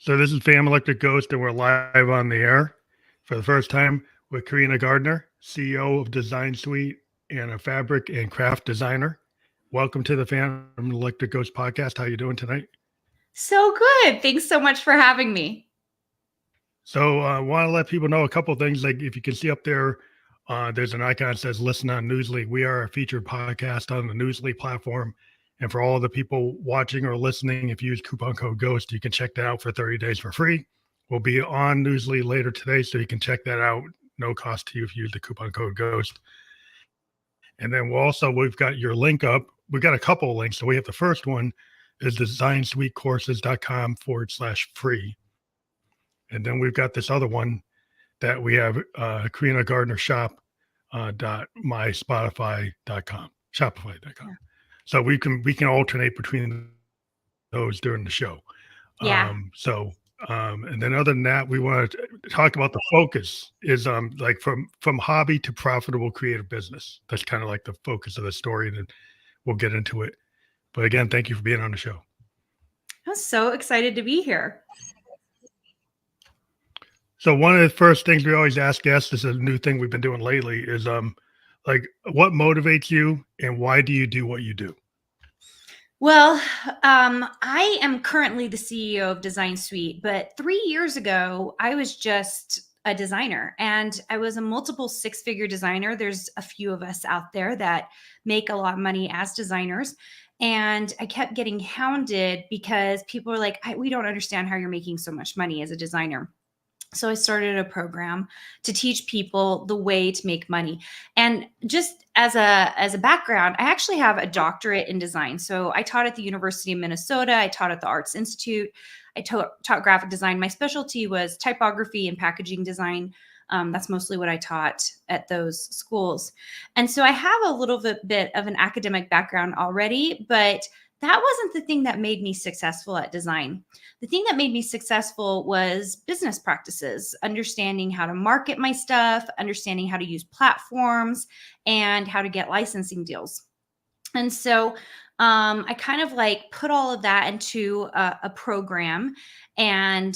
So this is Fam Electric Ghost, and we're live on the air for the first time with Carina Gardner, CEO of Design Suite and a fabric and craft designer. Welcome to the Fam Electric Ghost podcast. How you doing tonight? So good. Thanks so much for having me. So I want to let people know a couple of things. Like if you can see up there, there's an icon that says listen on Newsly. We are a featured podcast on the Newsly platform. And for all the people watching or listening, if you use coupon code GHOST, you can check that out for 30 days for free. We'll be on Newsly later today, so you can check that out. No cost to you if you use the coupon code GHOST. And then we've got your link up. We've got a couple of links. So we have the first one is designsuitecourses.com/free. And then we've got this other one that we have, Carina Gardner shop .myspotify.com, shopify.com. Yeah. So we can alternate between those during the show. Yeah. And then other than that, we want to talk about the focus is like from hobby to profitable creative business. That's kind of like the focus of the story, and then we'll get into it. But again, thank you for being on the show. I'm so excited to be here. So one of the first things we always ask guests, this is a new thing we've been doing lately, is like what motivates you and why do you do what you do? Well, I am currently the CEO of Design Suite, but 3 years ago, I was just a designer and I was a multiple six-figure designer. There's a few of us out there that make a lot of money as designers. And I kept getting hounded because people are like, we don't understand how you're making so much money as a designer. So I started a program to teach people the way to make money. And just as a background, I actually have a doctorate in design. So I taught at the University of Minnesota. I taught at the Arts Institute. I taught graphic design. My specialty was typography and packaging design. That's mostly what I taught at those schools. And so I have a little bit of an academic background already, but that wasn't the thing that made me successful at design. The thing that made me successful was business practices, understanding how to market my stuff, understanding how to use platforms, and how to get licensing deals. And so I kind of like put all of that into a program and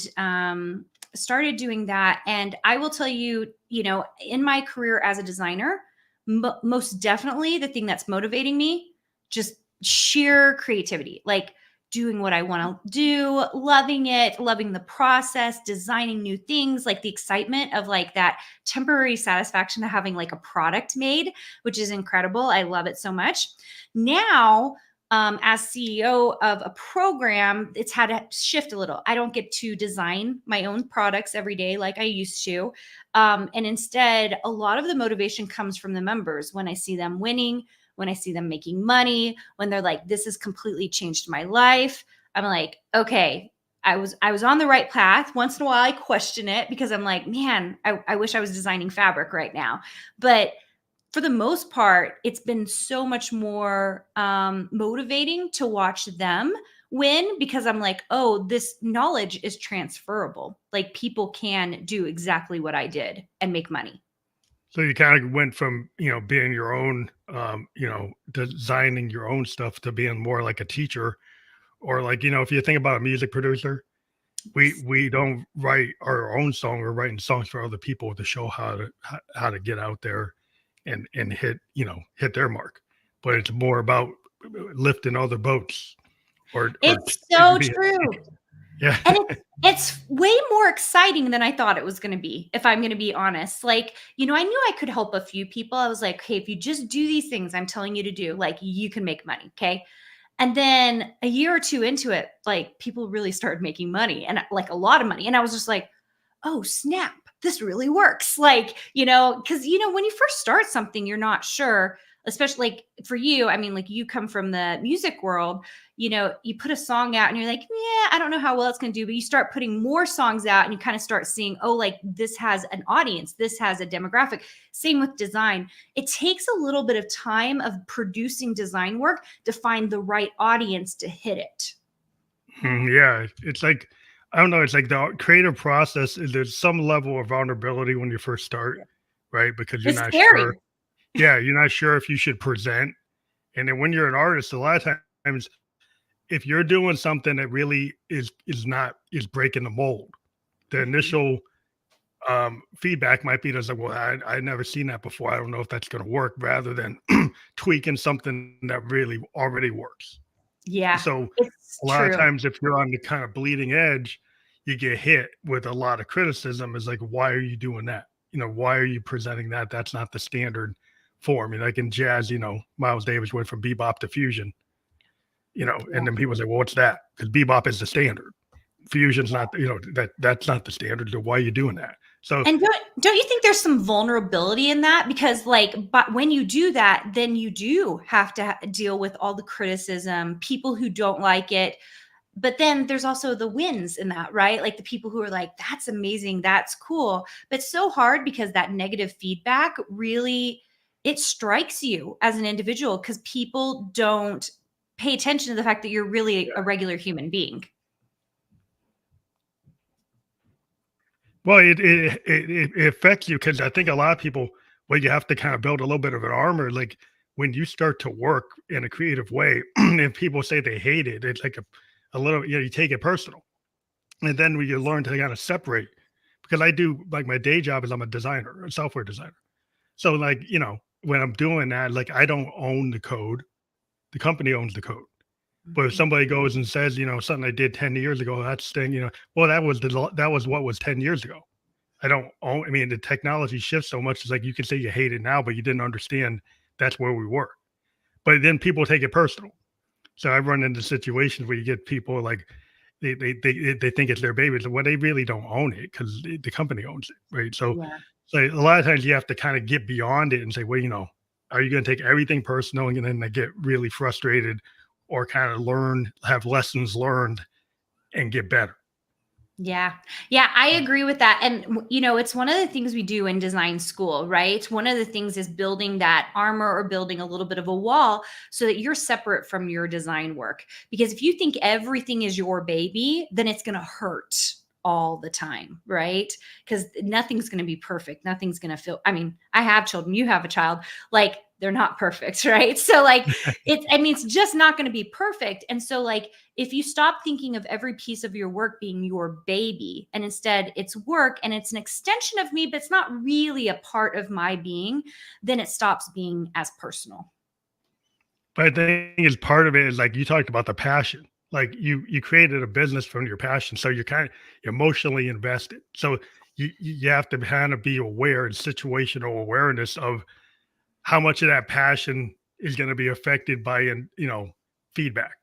started doing that. And I will tell you, in my career as a designer, most definitely the thing that's motivating me, just sheer creativity, like doing what I want to do, loving it, loving the process, designing new things, like the excitement of like that temporary satisfaction of having like a product made, which is incredible. I love it so much. Now, as CEO of a program, it's had to shift a little. I don't get to design my own products every day like I used to. And instead, a lot of the motivation comes from the members when I see them winning, when I see them making money, when they're like, this has completely changed my life. I'm like, okay, I was on the right path. Once in a while, I question it because I'm like, man, I wish I was designing fabric right now. But for the most part, it's been so much more motivating to watch them win because I'm like, oh, this knowledge is transferable. Like people can do exactly what I did and make money. So you kind of went from, being your own, designing your own stuff to being more like a teacher, or like, if you think about a music producer, we don't write our own song. We're writing songs for other people to show how to get out there and hit their mark. But it's more about lifting other boats. It's so true. Yeah. And it's way more exciting than I thought it was going to be, if I'm going to be honest. Like, I knew I could help a few people. I was like, hey, if you just do these things I'm telling you to do, like you can make money. Okay. And then a year or two into it, like people really started making money and like a lot of money. And I was just like, oh, snap, this really works. Like, because, when you first start something, you're not sure, especially like for you. I mean, like you come from the music world, you put a song out and you're like, yeah, I don't know how well it's going to do, but you start putting more songs out and you kind of start seeing, oh, like this has an audience, this has a demographic. Same with design. It takes a little bit of time of producing design work to find the right audience to hit it. Yeah. It's like, I don't know. It's like the creative process. There's some level of vulnerability when you first start, right? Because you're not sure. Yeah. You're not sure if you should present. And then when you're an artist, a lot of times if you're doing something that really is breaking the mold, the initial feedback might be just like, well, I never seen that before. I don't know if that's going to work, rather than tweaking something that really already works. Yeah, So it's a lot of true. times, if you're on the kind of bleeding edge, you get hit with a lot of criticism. Is like, why are you doing that? Why are you presenting that? That's not the standard form. Like in jazz, Miles Davis went from bebop to fusion, and then people say, well, what's that? Because bebop is the standard. Fusion's not, that's not the standard. So why are you doing that? So And don't you think there's some vulnerability in that? Because but when you do that, then you do have to deal with all the criticism, people who don't like it. But then there's also the wins in that, right? Like the people who are like, that's amazing, that's cool. But it's so hard because that negative feedback really, it strikes you as an individual because people don't pay attention to the fact that you're really a regular human being. well, it affects you, because I think a lot of people, well, you have to kind of build a little bit of an armor. Like when you start to work in a creative way, and people say they hate it, it's like a little, you take it personal. And then when you learn to kind of separate, because I do, like, my day job is I'm a designer, a software designer. So, like, when I'm doing that, like, I don't own the code. The company owns the code. But if Mhm. somebody goes and says, something I did 10 years ago, that's thing, well, that was what was 10 years ago. I don't own, I mean, the technology shifts so much. It's like you can say you hate it now, but you didn't understand that's where we were. But then people take it personal. So I run into situations where you get people like they think it's their baby. Well, they really don't own it, because the company owns it, right? Yeah. So a lot of times you have to kind of get beyond it and say, well, are you going to take everything personal, and then they get really frustrated, or kind of have lessons learned and get better? Yeah. Yeah, I agree with that. And, it's one of the things we do in design school, right? One of the things is building that armor or building a little bit of a wall so that you're separate from your design work. Because if you think everything is your baby, then it's going to hurt all the time, right? Because nothing's going to be perfect. Nothing's going to feel, I mean, I have children, you have a child, like they're not perfect, right? So, like, it's just not going to be perfect. And so, like, if you stop thinking of every piece of your work being your baby, and instead it's work and it's an extension of me, but it's not really a part of my being, then it stops being as personal. But I think is part of it is, like you talked about, the passion. Like you created a business from your passion, so you're kind of emotionally invested. So you have to kind of be aware, and situational awareness of how much of that passion is going to be affected by feedback.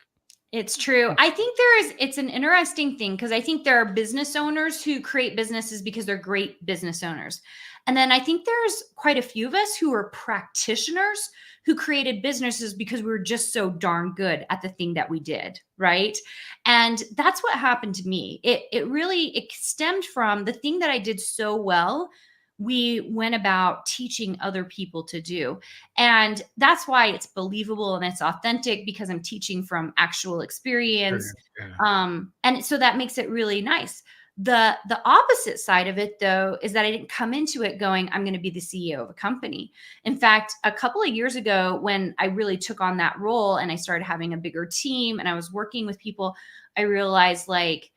It's true. I think it's an interesting thing because I think there are business owners who create businesses because they're great business owners. And then I think there's quite a few of us who are practitioners who created businesses because we were just so darn good at the thing that we did, right? And that's what happened to me. It stemmed from the thing that I did so well. We went about teaching other people to do. And that's why it's believable and it's authentic because I'm teaching from actual experience. Yeah. And so that makes it really nice. The opposite side of it, though, is that I didn't come into it going, I'm going to be the CEO of a company. In fact, a couple of years ago, when I really took on that role and I started having a bigger team and I was working with people, I realized, like,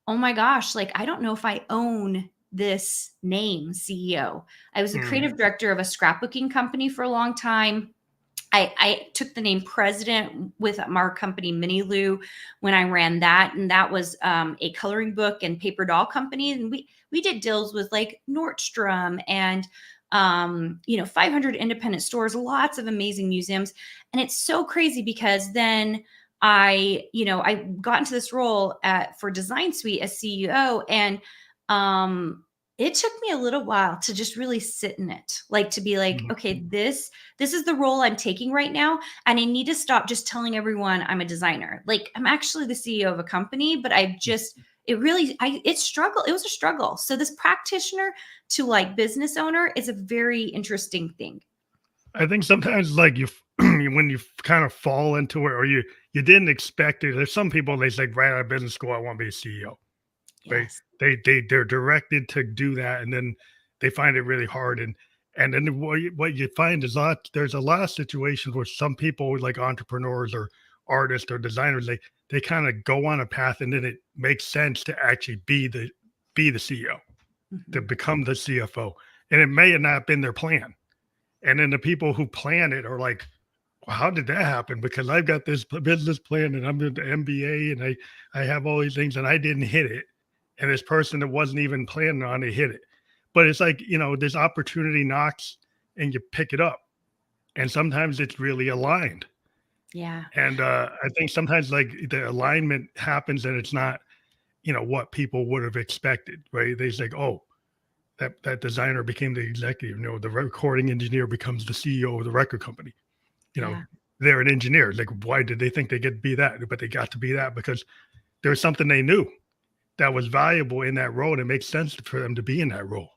oh my gosh, like, I don't know if I own this name CEO. I was the Mm. creative director of a scrapbooking company for a long time. I took the name president with our company, Mini Lou, when I ran that, and that was a coloring book and paper doll company. And we did deals with like Nordstrom and 500 independent stores, lots of amazing museums, and it's so crazy because then I got into this role for Design Suite as CEO, and um, it took me a little while to just really sit in it, like to be like, Mhm. okay, this is the role I'm taking right now. And I need to stop just telling everyone I'm a designer. Like, I'm actually the CEO of a company, but it was a struggle. So this practitioner to like business owner is a very interesting thing. I think sometimes, like, when you kind of fall into it, or you didn't expect it. There's some people, they say right out of business school, I want to be a CEO. Right? Yes. They're directed to do that, and then they find it really hard. And then what you find is, there's a lot of situations where some people, like entrepreneurs or artists or designers, they kind of go on a path, and then it makes sense to actually be the CEO, to Mhm. become the CFO. And it may have not been their plan. And then the people who plan it are like, well, how did that happen? Because I've got this business plan and I'm in the MBA and I have all these things and I didn't hit it. And this person that wasn't even planning on it hit it. But it's like, this opportunity knocks and you pick it up. And sometimes it's really aligned. Yeah. And I think sometimes like the alignment happens and it's not, what people would have expected, right? They say, oh, that designer became the executive, the recording engineer becomes the CEO of the record company. you know, Yeah. they're an engineer. Like, why did they think they get to be that? But they got to be that because there's something they knew that was valuable in that role. And it makes sense for them to be in that role,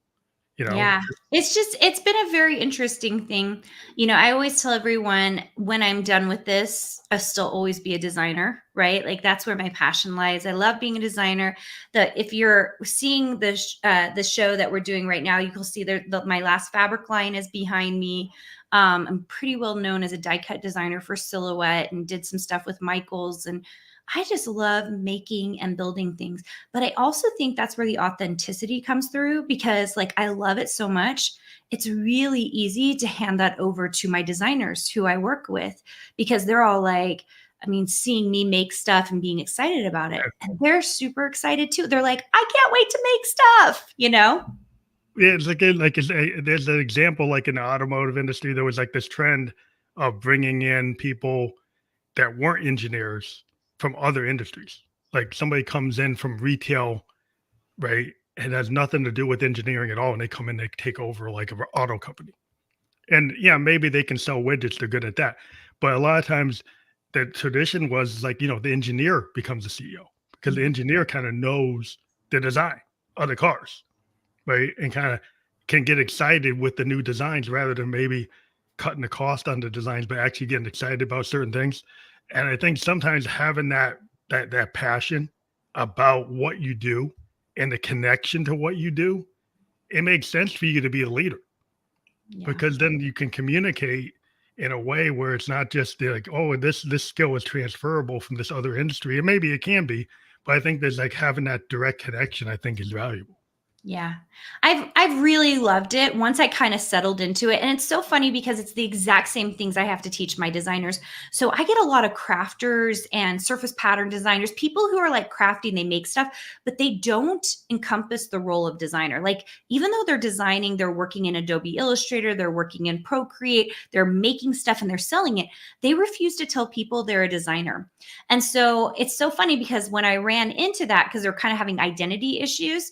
you know? Yeah. It's been a very interesting thing. I always tell everyone when I'm done with this, I'll still always be a designer, right? Like that's where my passion lies. I love being a designer. If you're seeing the show that we're doing right now, you can see my last fabric line is behind me. I'm pretty well known as a die cut designer for Silhouette and did some stuff with Michaels. And I just love making and building things. But I also think that's where the authenticity comes through because like I love it so much. It's really easy to hand that over to my designers who I work with because they're all like, seeing me make stuff and being excited about it. And they're super excited too. They're like, I can't wait to make stuff. Yeah, it's there's an example like in the automotive industry, there was like this trend of bringing in people that weren't engineers from other industries. Like somebody comes in from retail, right? It has nothing to do with engineering at all. And they come in, they take over like an auto company. And yeah, maybe they can sell widgets, they're good at that. But a lot of times the tradition was like, the engineer becomes the CEO because the Mhm. engineer kind of knows the design of the cars, right? And kind of can get excited with the new designs rather than maybe cutting the cost on the designs, but actually getting excited about certain things. And I think sometimes having that passion about what you do and the connection to what you do, it makes sense for you to be a leader Yeah. because then you can communicate in a way where it's not just like, oh, this skill is transferable from this other industry. And maybe it can be, but I think there's like having that direct connection, I think is valuable. Yeah. I've really loved it once I kind of settled into it. And it's so funny because it's the exact same things I have to teach my designers. So I get a lot of crafters and surface pattern designers, people who are like crafty and they make stuff, but they don't encompass the role of designer. Like even though they're designing, they're working in Adobe Illustrator, they're working in Procreate, they're making stuff and they're selling it. They refuse to tell people they're a designer. And so it's so funny because when I ran into that, because they're kind of having identity issues,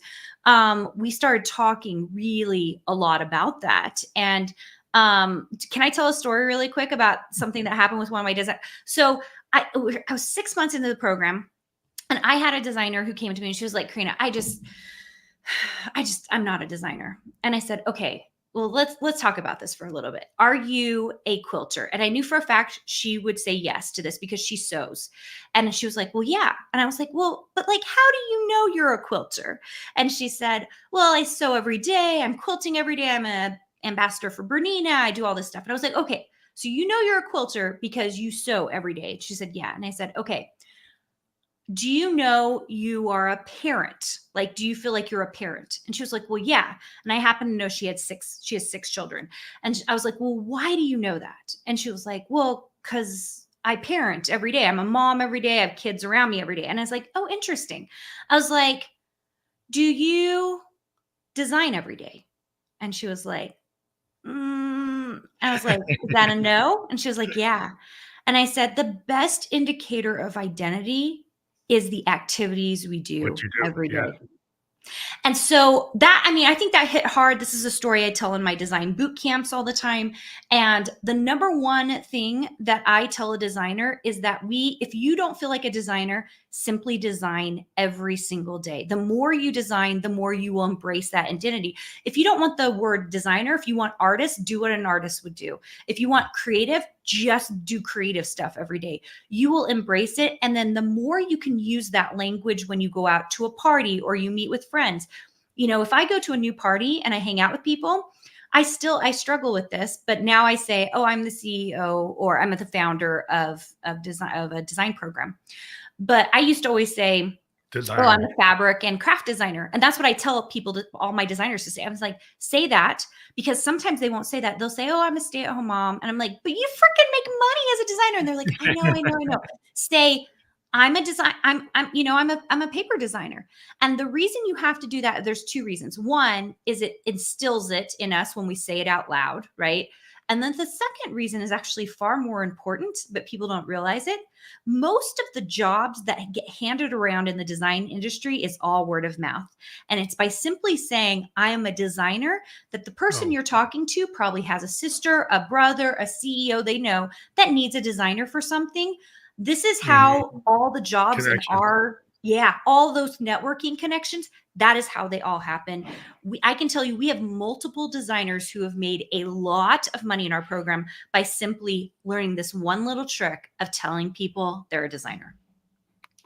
we started talking really a lot about that. And can I tell a story really quick about something that happened with one of my design? So I was 6 months into the program and I had a designer who came to me and she was like, Karina, I'm not a designer. And I said, okay, well, let's talk about this for a little bit. Are you a quilter? And I knew for a fact she would say yes to this because she sews. And she was like, well, yeah. And I was like, well, but like, how do you know you're a quilter? And she said, well, I sew every day. I'm quilting every day. I'm a ambassador for Bernina. I do all this stuff. And I was like, okay, so you know you're a quilter because you sew every day. She said, yeah. And I said, okay, do you know you are a parent? Like, do you feel like you're a parent? And she was like, well, yeah. And I happen to know she has 6 children. And I was like, well, why do you know that? And she was like, well, because I parent every day. I'm a mom every day. I have kids around me every day. And I was like, oh, interesting. I was like, do you design every day? And she was like, I was like, is that a no? And she was like, yeah. And I said, the best indicator of identity is the activities we What do you do. every Yeah. day. And so that, I think that hit hard. This is a story I tell in my design boot camps all the time. And the number one thing that I tell a designer is that if you don't feel like a designer, simply design every single day. The more you design, the more you will embrace that identity. If you don't want the word designer, if you want artist, do what an artist would do. If you want creative, just do creative stuff every day. You will embrace it. And then the more you can use that language when you go out to a party or you meet with friends. If I go to a new party and I hang out with people, I struggle with this, but now I say, oh, I'm the CEO or I'm the founder of a design program. But I used to always say, Designer. oh, I'm a fabric and craft designer. And that's what I tell people, all my designers to say. I was like, say that, because sometimes they won't say that. They'll say, oh, I'm a stay-at-home mom. And I'm like, but you freaking make money as a designer. And they're like, I know. Say, I'm a design, I'm a paper designer. And the reason you have to do that, there's two reasons. One is it instills it in us when we say it out loud, right? And then the second reason is actually far more important, but people don't realize it. Most of the jobs that get handed around in the design industry is all word of mouth. And it's by simply saying, I am a designer, that the person you're talking to probably has a sister, a brother, a CEO they know that needs a designer for something. This is how all the jobs in all those networking connections, that is how they all happen. I can tell you, we have multiple designers who have made a lot of money in our program by simply learning this one little trick of telling people they're a designer.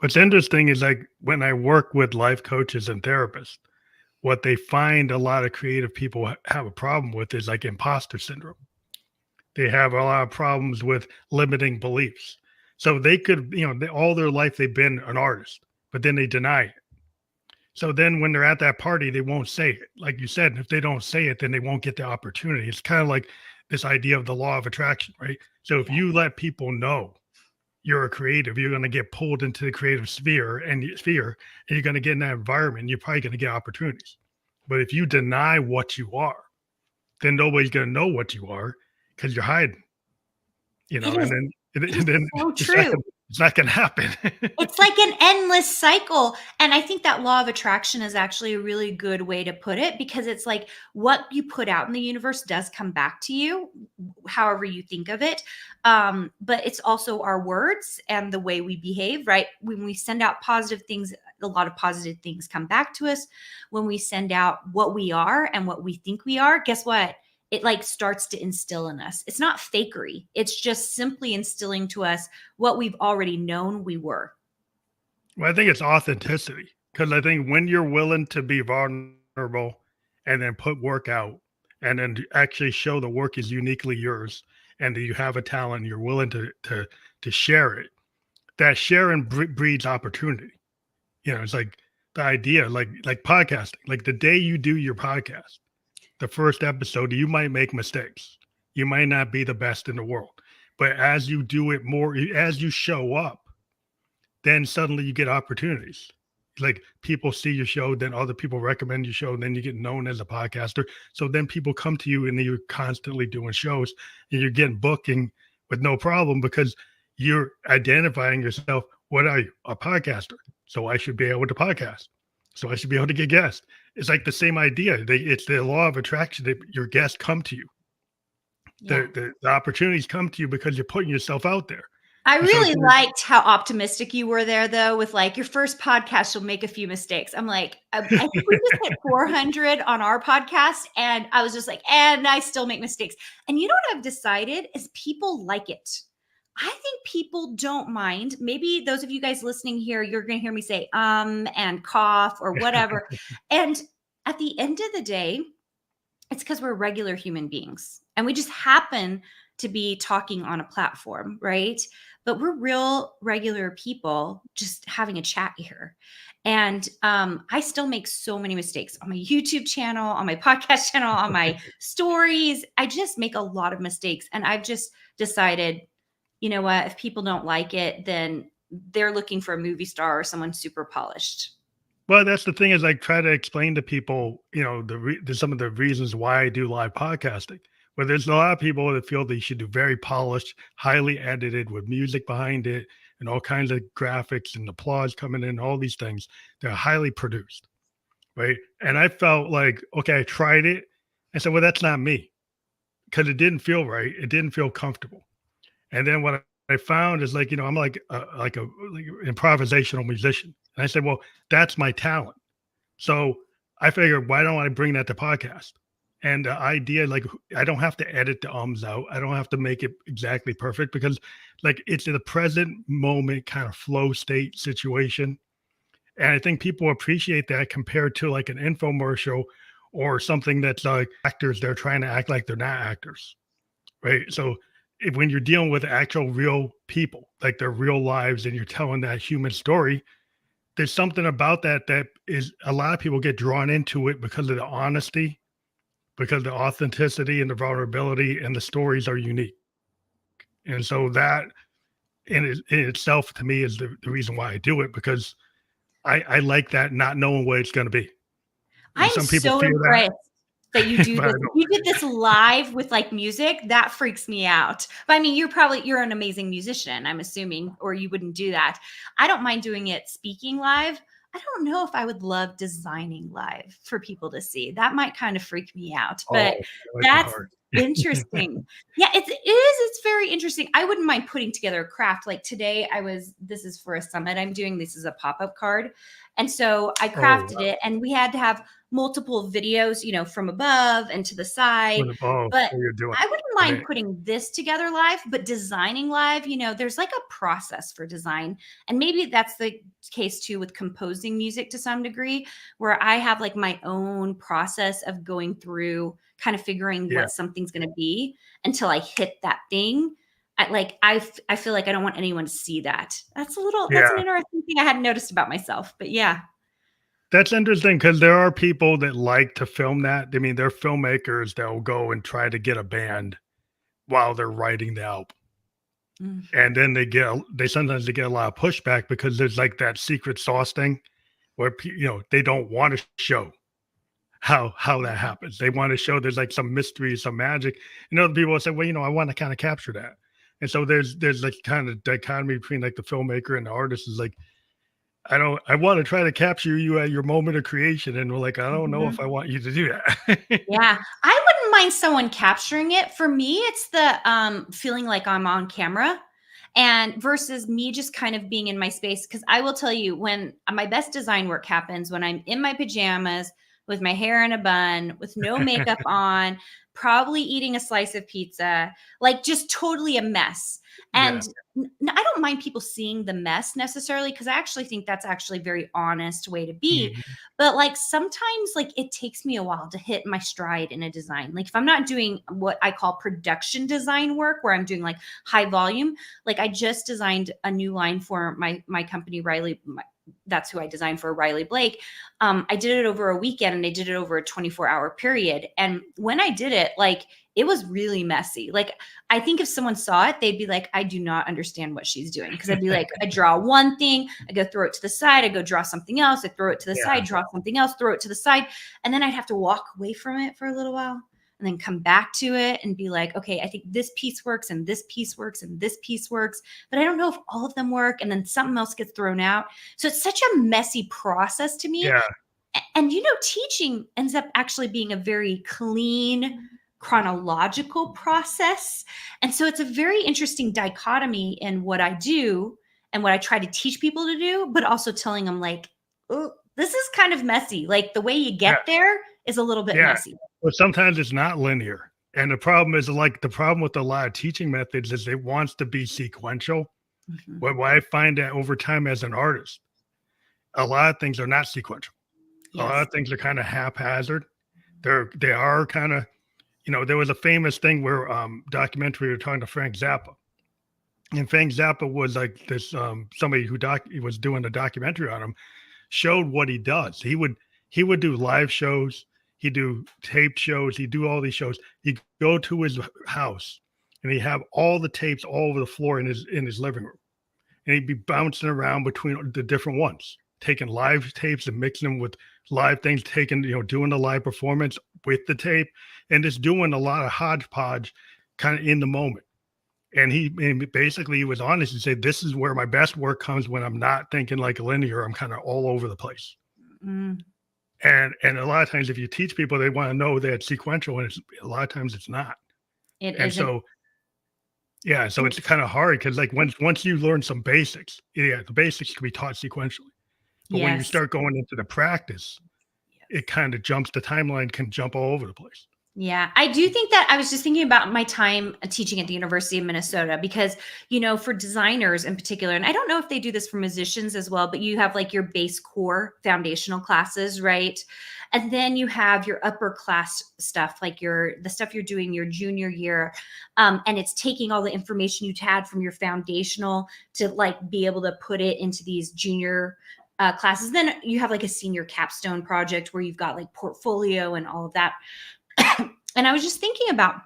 What's interesting is like when I work with life coaches and therapists, what they find a lot of creative people have a problem with is like imposter syndrome. They have a lot of problems with limiting beliefs. So they could, all their life they've been an artist, but then they deny it. So then when they're at that party, they won't say it. Like you said, if they don't say it, then they won't get the opportunity. It's kind of like this idea of the law of attraction, right? So if you let people know you're a creative, you're going to get pulled into the creative sphere, and you're going to get in that environment. You're probably going to get opportunities. But if you deny what you are, then nobody's going to know what you are because you're hiding, and then so true. It's not going to happen. It's like an endless cycle. And I think that law of attraction is actually a really good way to put it, because it's like what you put out in the universe does come back to you, however you think of it. But it's also our words and the way we behave, right? When we send out positive things, a lot of positive things come back to us. When we send out what we are and what we think we are, guess what? It like starts to instill in us. It's not fakery. It's just simply instilling to us what we've already known we were. Well, I think it's authenticity, because I think when you're willing to be vulnerable and then put work out and then actually show the work is uniquely yours and that you have a talent, you're willing to share it, that sharing breeds opportunity. It's like the idea, like podcasting, like the day you do your podcast, the first episode, you might make mistakes. You might not be the best in the world, but as you do it more, as you show up, then suddenly you get opportunities. Like people see your show, then other people recommend your show, and then you get known as a podcaster. So then people come to you and you're constantly doing shows and you're getting booking with no problem because you're identifying yourself. What are you? A podcaster. So I should be able to podcast. So I should be able to get guests. It's like the same idea. It's the law of attraction that your guests come to you. Yeah. The opportunities come to you because you're putting yourself out there. I really liked how optimistic you were there, though, with like your first podcast, you'll make a few mistakes. I'm like, I think we just hit 400 on our podcast. And I was just like, and I still make mistakes. And you know what I've decided is people like it. I think people don't mind. Maybe those of you guys listening here, you're going to hear me say, and cough or whatever. And at the end of the day, it's because we're regular human beings and we just happen to be talking on a platform, right? But we're real regular people just having a chat here. And I still make so many mistakes on my YouTube channel, on my podcast channel, on my stories. I just make a lot of mistakes. And I've just decided, you know what, if people don't like it, then they're looking for a movie star or someone super polished. Well, that's the thing is I try to explain to people, some of the reasons why I do live podcasting. But there's a lot of people that feel they should do very polished, highly edited with music behind it and all kinds of graphics and applause coming in, all these things. They're highly produced, right? And I felt like, okay, I tried it. I said, well, that's not me, because it didn't feel right. It didn't feel comfortable. And then what I found is like, I'm like an improvisational musician. And I said, well, that's my talent. So I figured, why don't I bring that to podcast? And the idea, like, I don't have to edit the ums out. I don't have to make it exactly perfect because, like, it's in the present moment kind of flow state situation. And I think people appreciate that compared to like an infomercial or something that's like actors, they're trying to act like they're not actors, right? So when you're dealing with actual real people, like their real lives, and you're telling that human story, there's something about that that is a lot of people get drawn into it because of the honesty, because the authenticity and the vulnerability, and the stories are unique. And so that in itself to me is the reason why I do it, because I like that not knowing what it's going to be. And I'm some people so fear that, impressed that you do but I this. If don't. you did this live with like music, that freaks me out. But I mean, you're an amazing musician, I'm assuming, or you wouldn't do that. I don't mind doing it speaking live. I don't know if I would love designing live for people to see. That might kind of freak me out, but Oh, that might be that's hard. interesting. Yeah, it is. It's very interesting. I wouldn't mind putting together a craft. Like today, this is for a summit I'm doing. This is a pop-up card. And so I Oh, crafted wow. it, and we had to have multiple videos, from above and to the side. Oh, But what you're doing. I wouldn't mind Right. putting this together live, but designing live, there's like a process for design. And maybe that's the case too with composing music to some degree, where I have like my own process of going through kind of figuring Yeah. what something's going to be until I hit that thing. I feel like I don't want anyone to see that. That's an Yeah. interesting thing I hadn't noticed about myself, but yeah. That's interesting because there are people that like to film that. I mean, they're filmmakers that will go and try to get a band while they're writing the album. Mm. And then they sometimes they get a lot of pushback because there's like that secret sauce thing where they don't want to show how that happens. They want to show there's like some mystery, some magic. And other people will say, well, I want to kind of capture that. And so there's like kind of dichotomy between like the filmmaker and the artist is like, I want to try to capture you at your moment of creation. And we're like, I don't know Mhm. if I want you to do that. Yeah, I wouldn't mind someone capturing it. For me, it's the feeling like I'm on camera and versus me just kind of being in my space. Because I will tell you, when my best design work happens when I'm in my pajamas with my hair in a bun, with no makeup on, probably eating a slice of pizza, like just totally a mess. Yeah. And I don't mind people seeing the mess necessarily, because I actually think that's actually a very honest way to be. Mhm. But like sometimes like it takes me a while to hit my stride in a design. Like if I'm not doing what I call production design work, where I'm doing like high volume, like I just designed a new line for my company, Riley. That's who I designed for, Riley Blake. I did it over a weekend, and I did it over a 24-hour period. And when I did it, like it was really messy. Like I think if someone saw it, they'd be like, I do not understand what she's doing. Because I'd be like, I draw one thing, I go throw it to the side, I go draw something else, I throw it to the Yeah. side, draw something else, throw it to the side. And then I'd have to walk away from it for a little while and then come back to it and be like, okay, I think this piece works and this piece works and this piece works, but I don't know if all of them work. And then something else gets thrown out. So it's such a messy process to me. Yeah. And teaching ends up actually being a very clean, chronological process. And so it's a very interesting dichotomy in what I do and what I try to teach people to do, but also telling them like, oh, this is kind of messy. Like the way you Yeah. get there is a little bit Yeah. messy. But sometimes it's not linear. And the problem is like the problem with a lot of teaching methods is it wants to be sequential. Mhm. What I find that over time as an artist, a lot of things are not sequential. A lot Yes. of things are kind of haphazard. They are kind of, there was a famous thing where documentary we were talking to Frank Zappa. And Frank Zappa was like this somebody who was doing a documentary on him, showed what he does. He would do live shows, he'd do taped shows, he'd do all these shows. He'd go to his house and he'd have all the tapes all over the floor in his living room. And he'd be bouncing around between the different ones, taking live tapes and mixing them with live things, doing the live performance with the tape, and just doing a lot of hodgepodge kind of in the moment. And basically he was honest and said, this is where my best work comes when I'm not thinking like linear. I'm kind of all over the place. Mm, And a lot of times if you teach people, they want to know that it's sequential, and a lot of times it's not. it And isn't. so, yeah, so it's kind of hard because like once you learn some basics, yeah, the basics can be taught sequentially. But when you Yes. start going into the practice, Yes. it kind of jumps, the timeline can jump all over the place. Yeah, I do think that I was just thinking about my time teaching at the University of Minnesota because, for designers in particular, and I don't know if they do this for musicians as well, but you have like your base core foundational classes, right? And then you have your upper class stuff, like the stuff you're doing your junior year. And it's taking all the information you had from your foundational to like be able to put it into these junior classes. Then you have like a senior capstone project where you've got like portfolio and all of that. And I was just thinking about,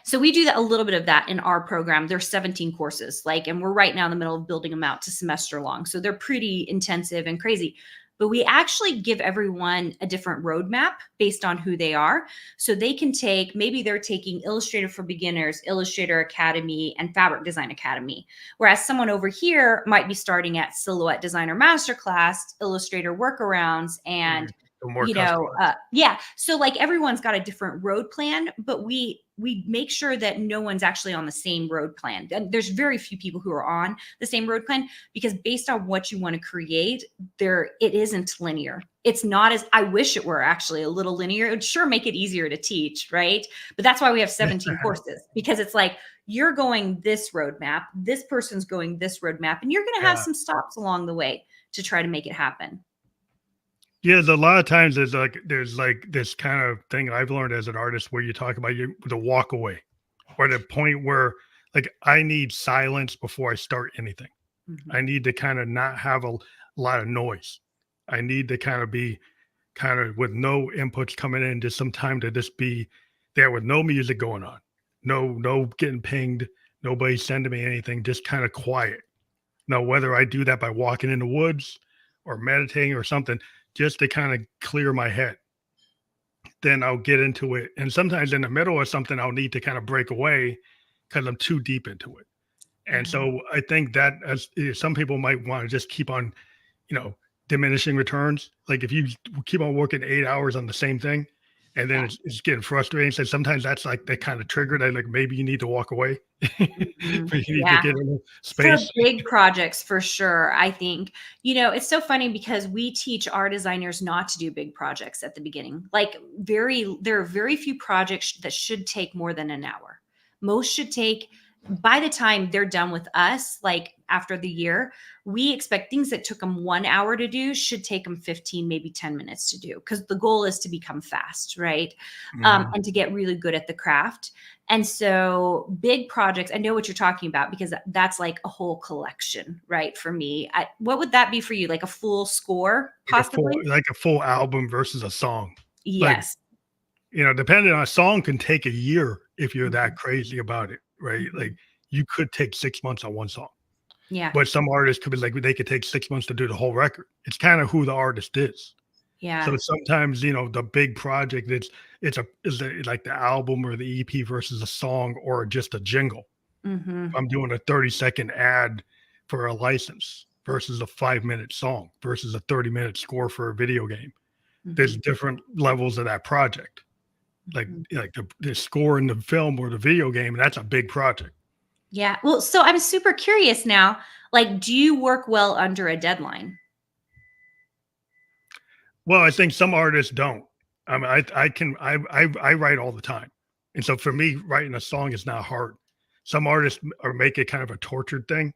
so we do a little bit of that in our program. There's 17 courses, and we're right now in the middle of building them out to semester long. So they're pretty intensive and crazy. But we actually give everyone a different roadmap based on who they are. So they can maybe they're taking Illustrator for Beginners, Illustrator Academy, and Fabric Design Academy. Whereas someone over here might be starting at Silhouette Designer Masterclass, Illustrator Workarounds, and More customized. yeah. So like everyone's got a different road plan, but we make sure that no one's actually on the same road plan. There's very few people who are on the same road plan because based on what you want to create, it isn't linear. It's not as, I wish it were actually a little linear. It would sure make it easier to teach, right? But that's why we have 17 courses, because it's like you're going this roadmap, this person's going this roadmap, and you're going to have some stops along the way to try to make it happen. Yeah, a lot of times there's like this kind of thing I've learned as an artist where you talk about the walk away, or the point where like I need silence before I start anything. Mm-hmm. I need to kind of not have a lot of noise. I need to kind of be with no inputs coming in, just some time to just be there with no music going on, no getting pinged, nobody sending me anything, just kind of quiet. Now, whether I do that by walking in the woods or meditating or something, just to kind of clear my head, then I'll get into it. And sometimes in the middle of something, I'll need to kind of break away because I'm too deep into it. And so I think that some people might want to just keep on, diminishing returns. Like if you keep on working 8 hours on the same thing, and then it's getting frustrating. So sometimes that's like that kind of trigger that like maybe you need to walk away. Mm-hmm. You need to get in space. For big projects, for sure. I think, it's so funny because we teach our designers not to do big projects at the beginning. Like there are very few projects that should take more than an hour. Most should take, by the time they're done with us, like after the year, we expect things that took them 1 hour to do should take them 15, maybe 10 minutes to do, because the goal is to become fast, right? Mm-hmm. And to get really good at the craft. And so big projects, I know what you're talking about, because that's like a whole collection, right? For me, what would that be for you? Like a full score, possibly? Like a full album versus a song. Yes. Like, depending on a song can take a year if you're that crazy about it, right? Mm-hmm. Like you could take 6 months on one song. Yeah. But some artists could be like, they could take 6 months to do the whole record. It's kind of who the artist is. Yeah. So sometimes, the big project, is like the album or the EP versus a song or just a jingle. Mm-hmm. I'm doing a 30-second ad for a license versus a 5-minute song versus a 30-minute score for a video game. Mm-hmm. There's different levels of that project. Like the score in the film or the video game, that's a big project. Yeah. Well, so I'm super curious now, like, do you work well under a deadline? Well, I think some artists don't. I mean, I write all the time. And so for me, writing a song is not hard. Some artists make it kind of a tortured thing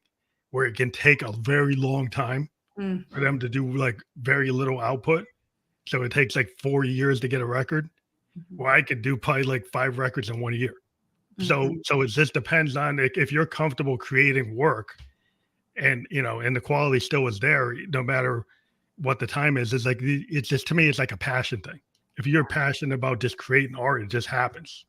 where it can take a very long time for them to do like very little output. So it takes like 4 years to get a record. Well, I could do probably like 5 records in 1 year. Mm-hmm. So it just depends on if you're comfortable creating work and, and the quality still is there, no matter what the time is. It's like, it's just, to me, it's like a passion thing. If you're passionate about just creating art, it just happens.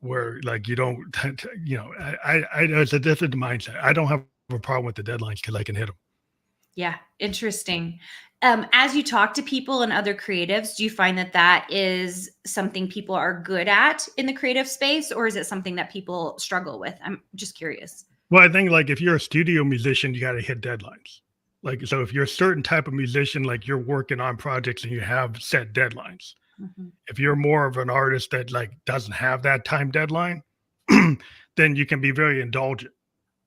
Where like, you don't, it's a different mindset. I don't have a problem with the deadlines because I can hit them. Yeah. Interesting. As you talk to people and other creatives, do you find that is something people are good at in the creative space, or is it something that people struggle with? I'm just curious. Well, I think like if you're a studio musician, you got to hit deadlines. Like, so if you're a certain type of musician, like you're working on projects and you have set deadlines. Mm-hmm. If you're more of an artist that like doesn't have that time deadline, then you can be very indulgent.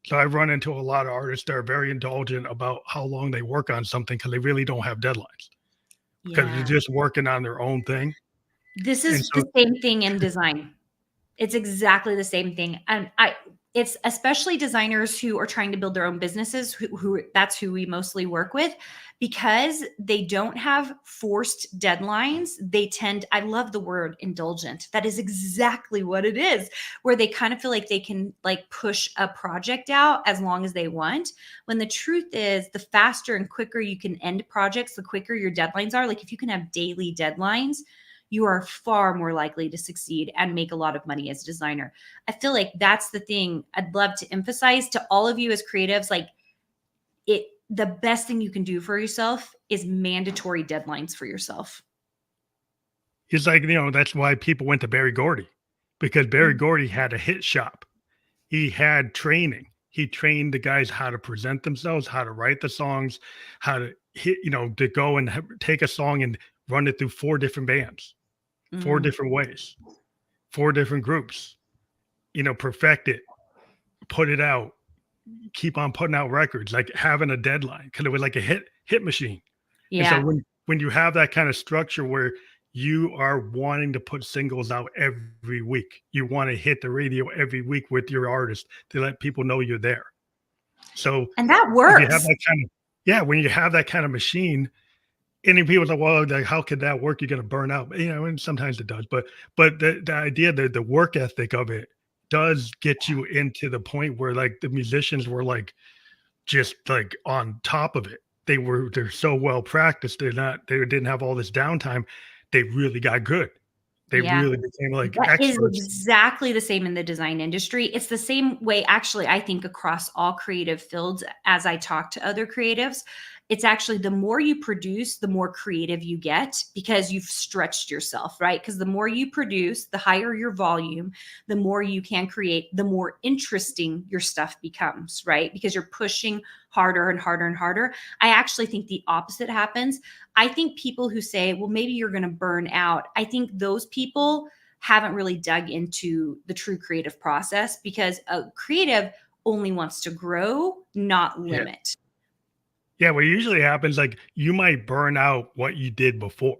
So I've run into a lot of artists that are very indulgent about how long they work on something because they really don't have deadlines. Because they're just working on their own thing. This And is the so, same thing in design. It's exactly the same thing. And it's especially designers who are trying to build their own businesses, who that's who we mostly work with, because they don't have forced deadlines. They tend, I love the word indulgent. That is exactly what it is, where they kind of feel like they can like push a project out as long as they want. When the truth is, the faster and quicker you can end projects, the quicker your deadlines are. Like if you can have daily deadlines, you are far more likely to succeed and make a lot of money as a designer. I feel like that's the thing I'd love to emphasize to all of you as creatives. Like the best thing you can do for yourself is mandatory deadlines for yourself. it's like, that's why people went to Barry Gordy, because Barry Mhm. Gordy had a hit shop. He had training. He trained the guys how to present themselves, how to write the songs, how to hit, to go and take a song and run it through 4 different bands, 4 different ways, 4 different groups, perfect it, put it out, keep on putting out records, like having a deadline, because it was like a hit machine. And so Yeah. when you have that kind of structure where you are wanting to put singles out every week, you want to hit the radio every week with your artist to let people know you're there. So And that if you have works. that kind of, yeah, when you have that kind of machine, and then people are like, well, like, how could that work? You're going to burn out, and sometimes it does, but the idea that the work ethic of it does get you into the point where like the musicians were like just like on top of it. They're so well practiced. They didn't have all this downtime. They really got good. They Yeah. really became like That is experts. exactly the same in the design industry. It's the same way, actually, I think, across all creative fields as I talk to other creatives. It's actually the more you produce, the more creative you get because you've stretched yourself, right? Because the more you produce, the higher your volume, the more you can create, the more interesting your stuff becomes, right? Because you're pushing harder and harder and harder. I actually think the opposite happens. I think people who say, well, maybe you're going to burn out, I think those people haven't really dug into the true creative process because a creative only wants to grow, not Yeah. limit. Yeah. What usually happens, like you might burn out what you did before,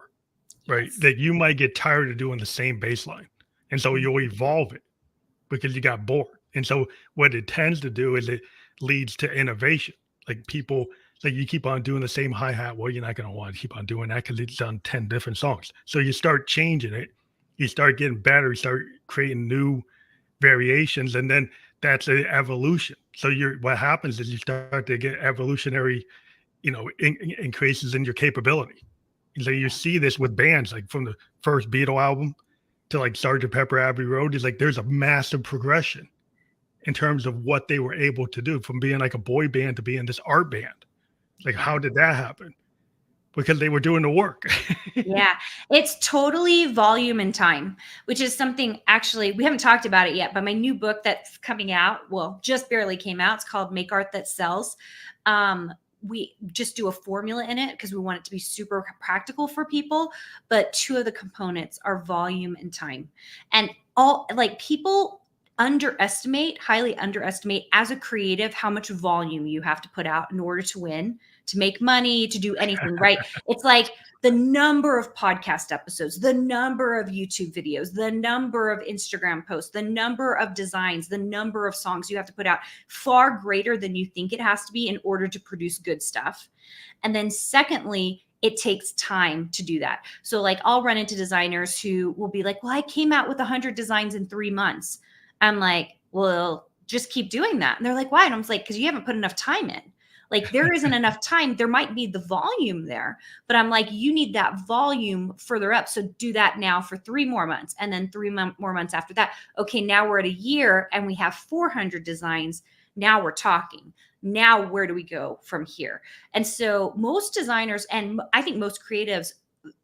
right? Yes. That you might get tired of doing the same baseline. And so you'll evolve it because you got bored. And so what it tends to do is it leads to innovation. Like people, like you keep on doing the same hi hat. Well, you're not going to want to keep on doing that because it's done 10 different songs. So you start changing it. You start getting better. You start creating new variations. And then that's an evolution. So what happens is you start to get evolutionary, increases in your capability. And so you see this with bands like from the first Beatle album to like Sergeant Pepper Abbey Road is like there's a massive progression in terms of what they were able to do from being like a boy band to being this art band. Like, Yeah. how did that happen? Because they were doing the work. Yeah. It's totally volume and time, which is something actually we haven't talked about it yet, but my new book that's coming out, well, just barely came out. It's called Make Art That Sells. We just do a formula in it because we want it to be super practical for people. But two of the components are volume and time. And all like people highly underestimate as a creative how much volume you have to put out in order to win, to make money, to do anything, right? It's like the number of podcast episodes, the number of YouTube videos, the number of Instagram posts, the number of designs, the number of songs you have to put out, far greater than you think it has to be in order to produce good stuff. And then secondly, it takes time to do that. So like I'll run into designers who will be like, well, I came out with 100 designs in 3 months. I'm like, well, just keep doing that. And they're like, why? And I'm like, because you haven't put enough time in. Like there isn't enough time. There might be the volume there, but I'm like, you need that volume further up. So do that now for 3 more months and then more months after that. Okay, now we're at a year and we have 400 designs. Now we're talking. Now, where do we go from here? And so most designers, and I think most creatives,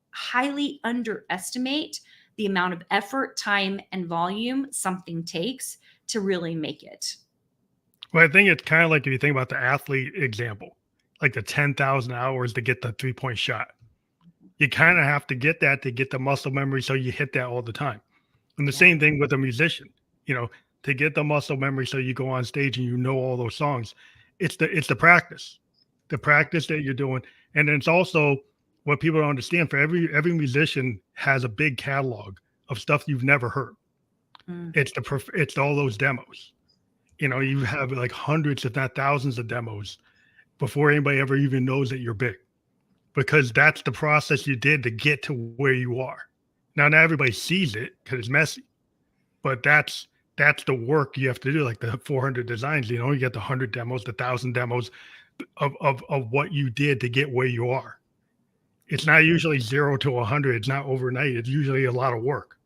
highly underestimate the amount of effort, time, and volume something takes to really make it. Well, I think it's kind of like if you think about the athlete example, like the 10,000 hours to get the 3-point shot. You kind of have to get that to get the muscle memory so you hit that all the time. And the Yeah. same thing with a musician, to get the muscle memory so you go on stage and you know all those songs. It's the practice that you're doing. And then it's also what people don't understand, for every musician has a big catalog of stuff you've never heard. Mm. It's all those demos. You know, you have like hundreds, if not thousands, of demos before anybody ever even knows that you're big, because that's the process you did to get to where you are. Now, not everybody sees it because it's messy, but that's the work you have to do. Like the 400 designs, you know, you get the 100 demos, the 1,000 demos of what you did to get where you are. It's not usually 0 to 100. It's not overnight. It's usually a lot of work.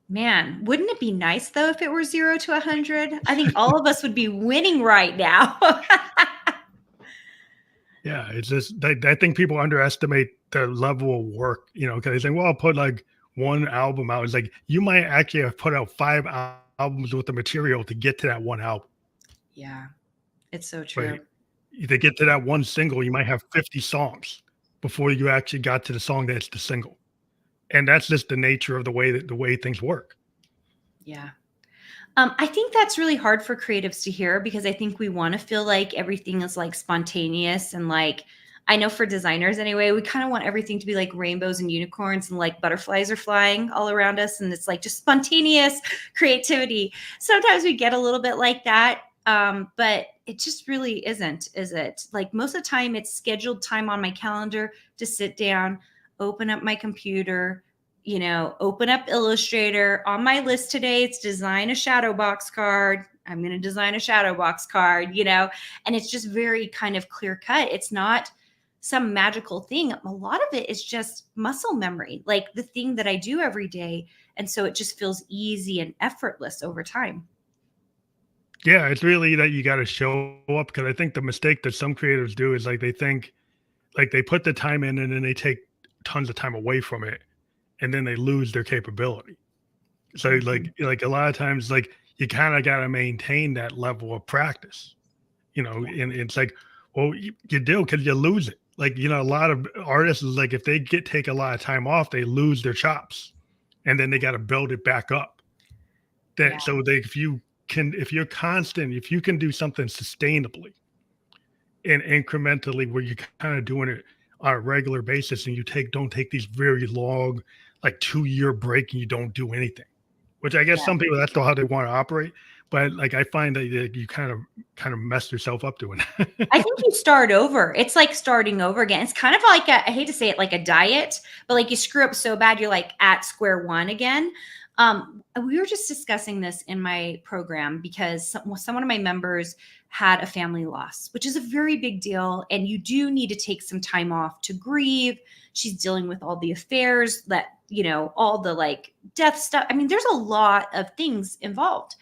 Man, wouldn't it be nice though if it were 0 to 100? I think all of us would be winning right now. Yeah, it's just I think people underestimate the level of work, you know, because they think, well, I'll put like one album out. It's like you might actually have put out 5 albums with the material to get to that one album. Yeah, it's so true. Right? To get to that one single, you might have 50 songs before you actually got to the song that's the single. And that's just the nature of the way things work. Yeah. I think that's really hard for creatives to hear because I think we want to feel like everything is like spontaneous and like, I know for designers anyway, we kind of want everything to be like rainbows and unicorns and like butterflies are flying all around us. And it's like just spontaneous creativity. Sometimes we get a little bit like that. But it just really isn't, is it? Like most of the time it's scheduled time on my calendar to sit down, open up my computer, you know, open up Illustrator. On my list today, it's design a shadow box card. I'm going to design a shadow box card, you know, and it's just very kind of clear cut. It's not some magical thing. A lot of it is just muscle memory, like the thing that I do every day. And so it just feels easy and effortless over time. Yeah, it's really that you got to show up, because I think the mistake that some creatives do is like they think like they put the time in and then they take tons of time away from it and then they lose their capability. So Mhm. like a lot of times, like you kind of got to maintain that level of practice, you know, Yeah. and it's like, well, you do, because you lose it. Like, you know, a lot of artists is like, if they take a lot of time off, they lose their chops and then they got to build it back up. Yeah. That so they, if you're constant, if you can do something sustainably and incrementally where you're kind of doing it on a regular basis and you don't take these very long, like 2-year break and you don't do anything, which I guess Yeah. some people, that's how they want to operate. But like, I find that you kind of mess yourself up doing I it. think you start over. It's like starting over again. It's kind of like I hate to say it, like a diet, but like you screw up so bad, you're like at square one again. We were just discussing this in my program because someone of my members had a family loss, which is a very big deal. And you do need to take some time off to grieve. She's dealing with all the affairs that, you know, all the like death stuff. I mean, there's a lot of things involved.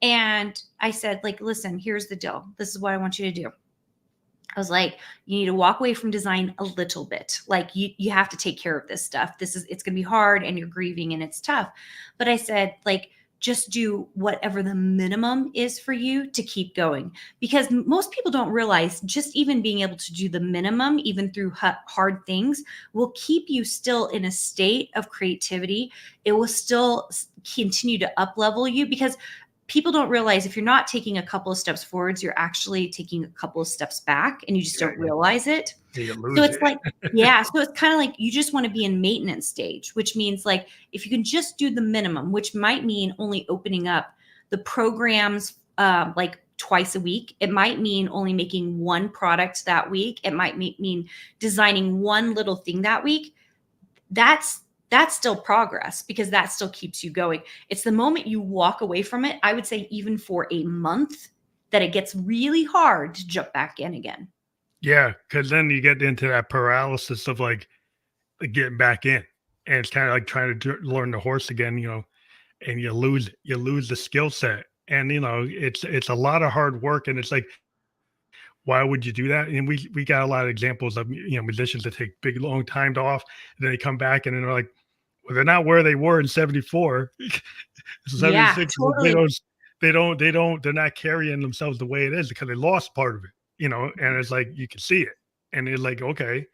And I said, like, listen, here's the deal. This is what I want you to do. I was like, you need to walk away from design a little bit. Like you have to take care of this stuff. It's going to be hard and you're grieving and it's tough. But I said, like, just do whatever the minimum is for you to keep going. Because most people don't realize just even being able to do the minimum, even through hard things, will keep you still in a state of creativity. It will still continue to up level you because people don't realize if you're not taking a couple of steps forwards, you're actually taking a couple of steps back and you just don't realize it. You So lose it's it. like, yeah. So it's kind of like you just want to be in maintenance stage, which means like if you can just do the minimum, which might mean only opening up the programs like twice a week. It might mean only making one product that week. It might mean designing one little thing that week. That's still progress because that still keeps you going. It's the moment you walk away from it, I would say even for a month, that it gets really hard to jump back in again. Yeah, because then you get into that paralysis of like getting back in, and it's kind of like trying to learn the horse again, you know, and you lose it. You lose the skill set, and you know it's a lot of hard work, and it's like, why would you do that? And we got a lot of examples of, you know, musicians that take big long time off, and then they come back and then they're like, well, they're not where they were in '74. Yeah, 76, totally. they're not carrying themselves the way it is because they lost part of it, you know, and it's like you can see it. And it's like, okay,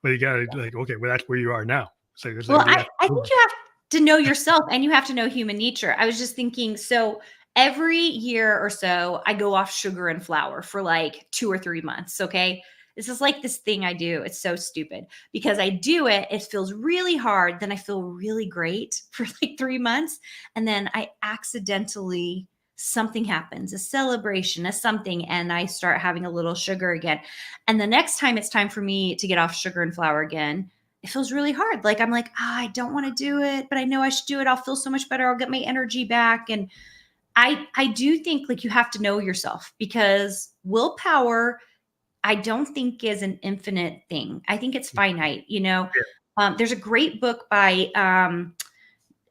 but you gotta like, okay, well, that's where you are now. So there's Well, like you have I to think move. you have to know yourself and you have to know human nature. I was just thinking, so every year or so, I go off sugar and flour for like 2 or 3 months. Okay. This is like this thing I do. It's so stupid because I do it. It feels really hard. Then I feel really great for like 3 months. And then I accidentally, something happens, a celebration, a something, and I start having a little sugar again. And the next time it's time for me to get off sugar and flour again, it feels really hard. Like I'm like, I don't want to do it, but I know I should do it. I'll feel so much better. I'll get my energy back. And I do think like you have to know yourself because willpower, I don't think is an infinite thing. I think it's finite, you know. There's a great book by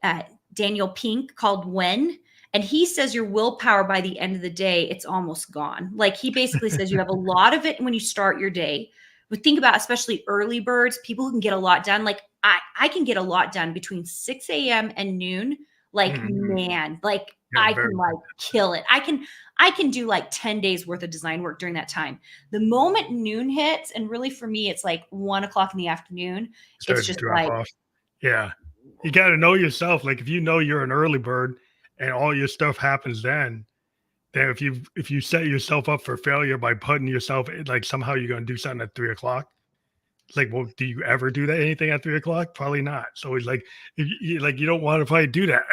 uh, Daniel Pink called When. And he says your willpower by the end of the day, it's almost gone. Like he basically says you have a lot of it when you start your day. But think about especially early birds, people who can get a lot done. Like I can get a lot done between 6 a.m. and noon. Like, man, like I can like kill it. I can do like 10 days worth of design work during that time. The moment noon hits, and really for me, it's like 1 o'clock in the afternoon. It's just like, off. Yeah. You got to know yourself. Like if you know you're an early bird and all your stuff happens then if you set yourself up for failure by putting yourself like somehow you're going to do something at 3 o'clock. It's like, well, do you ever do that anything at 3 o'clock? Probably not. So it's like, you don't want to probably do that.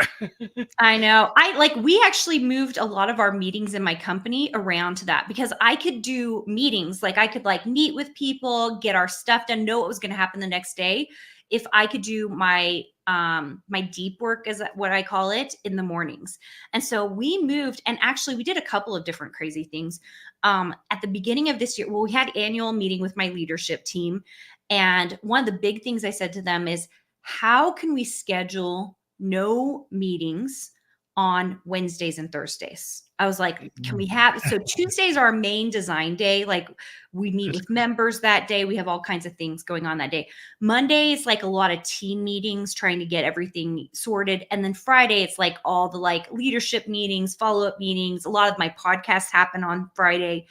I know. We actually moved a lot of our meetings in my company around to that because I could do meetings. Like I could like meet with people, get our stuff done, know what was going to happen the next day. If I could do my deep work, is what I call it, in the mornings. And so we moved, and actually we did a couple of different crazy things. At the beginning of this year, well, we had annual meeting with my leadership team. And one of the big things I said to them is, how can we schedule no meetings on Wednesdays and Thursdays? I was like, can we have, so Tuesdays are our main design day. Like we meet with members that day. We have all kinds of things going on that day. Monday is like a lot of team meetings, trying to get everything sorted. And then Friday, it's like all the like leadership meetings, follow-up meetings. A lot of my podcasts happen on Friday.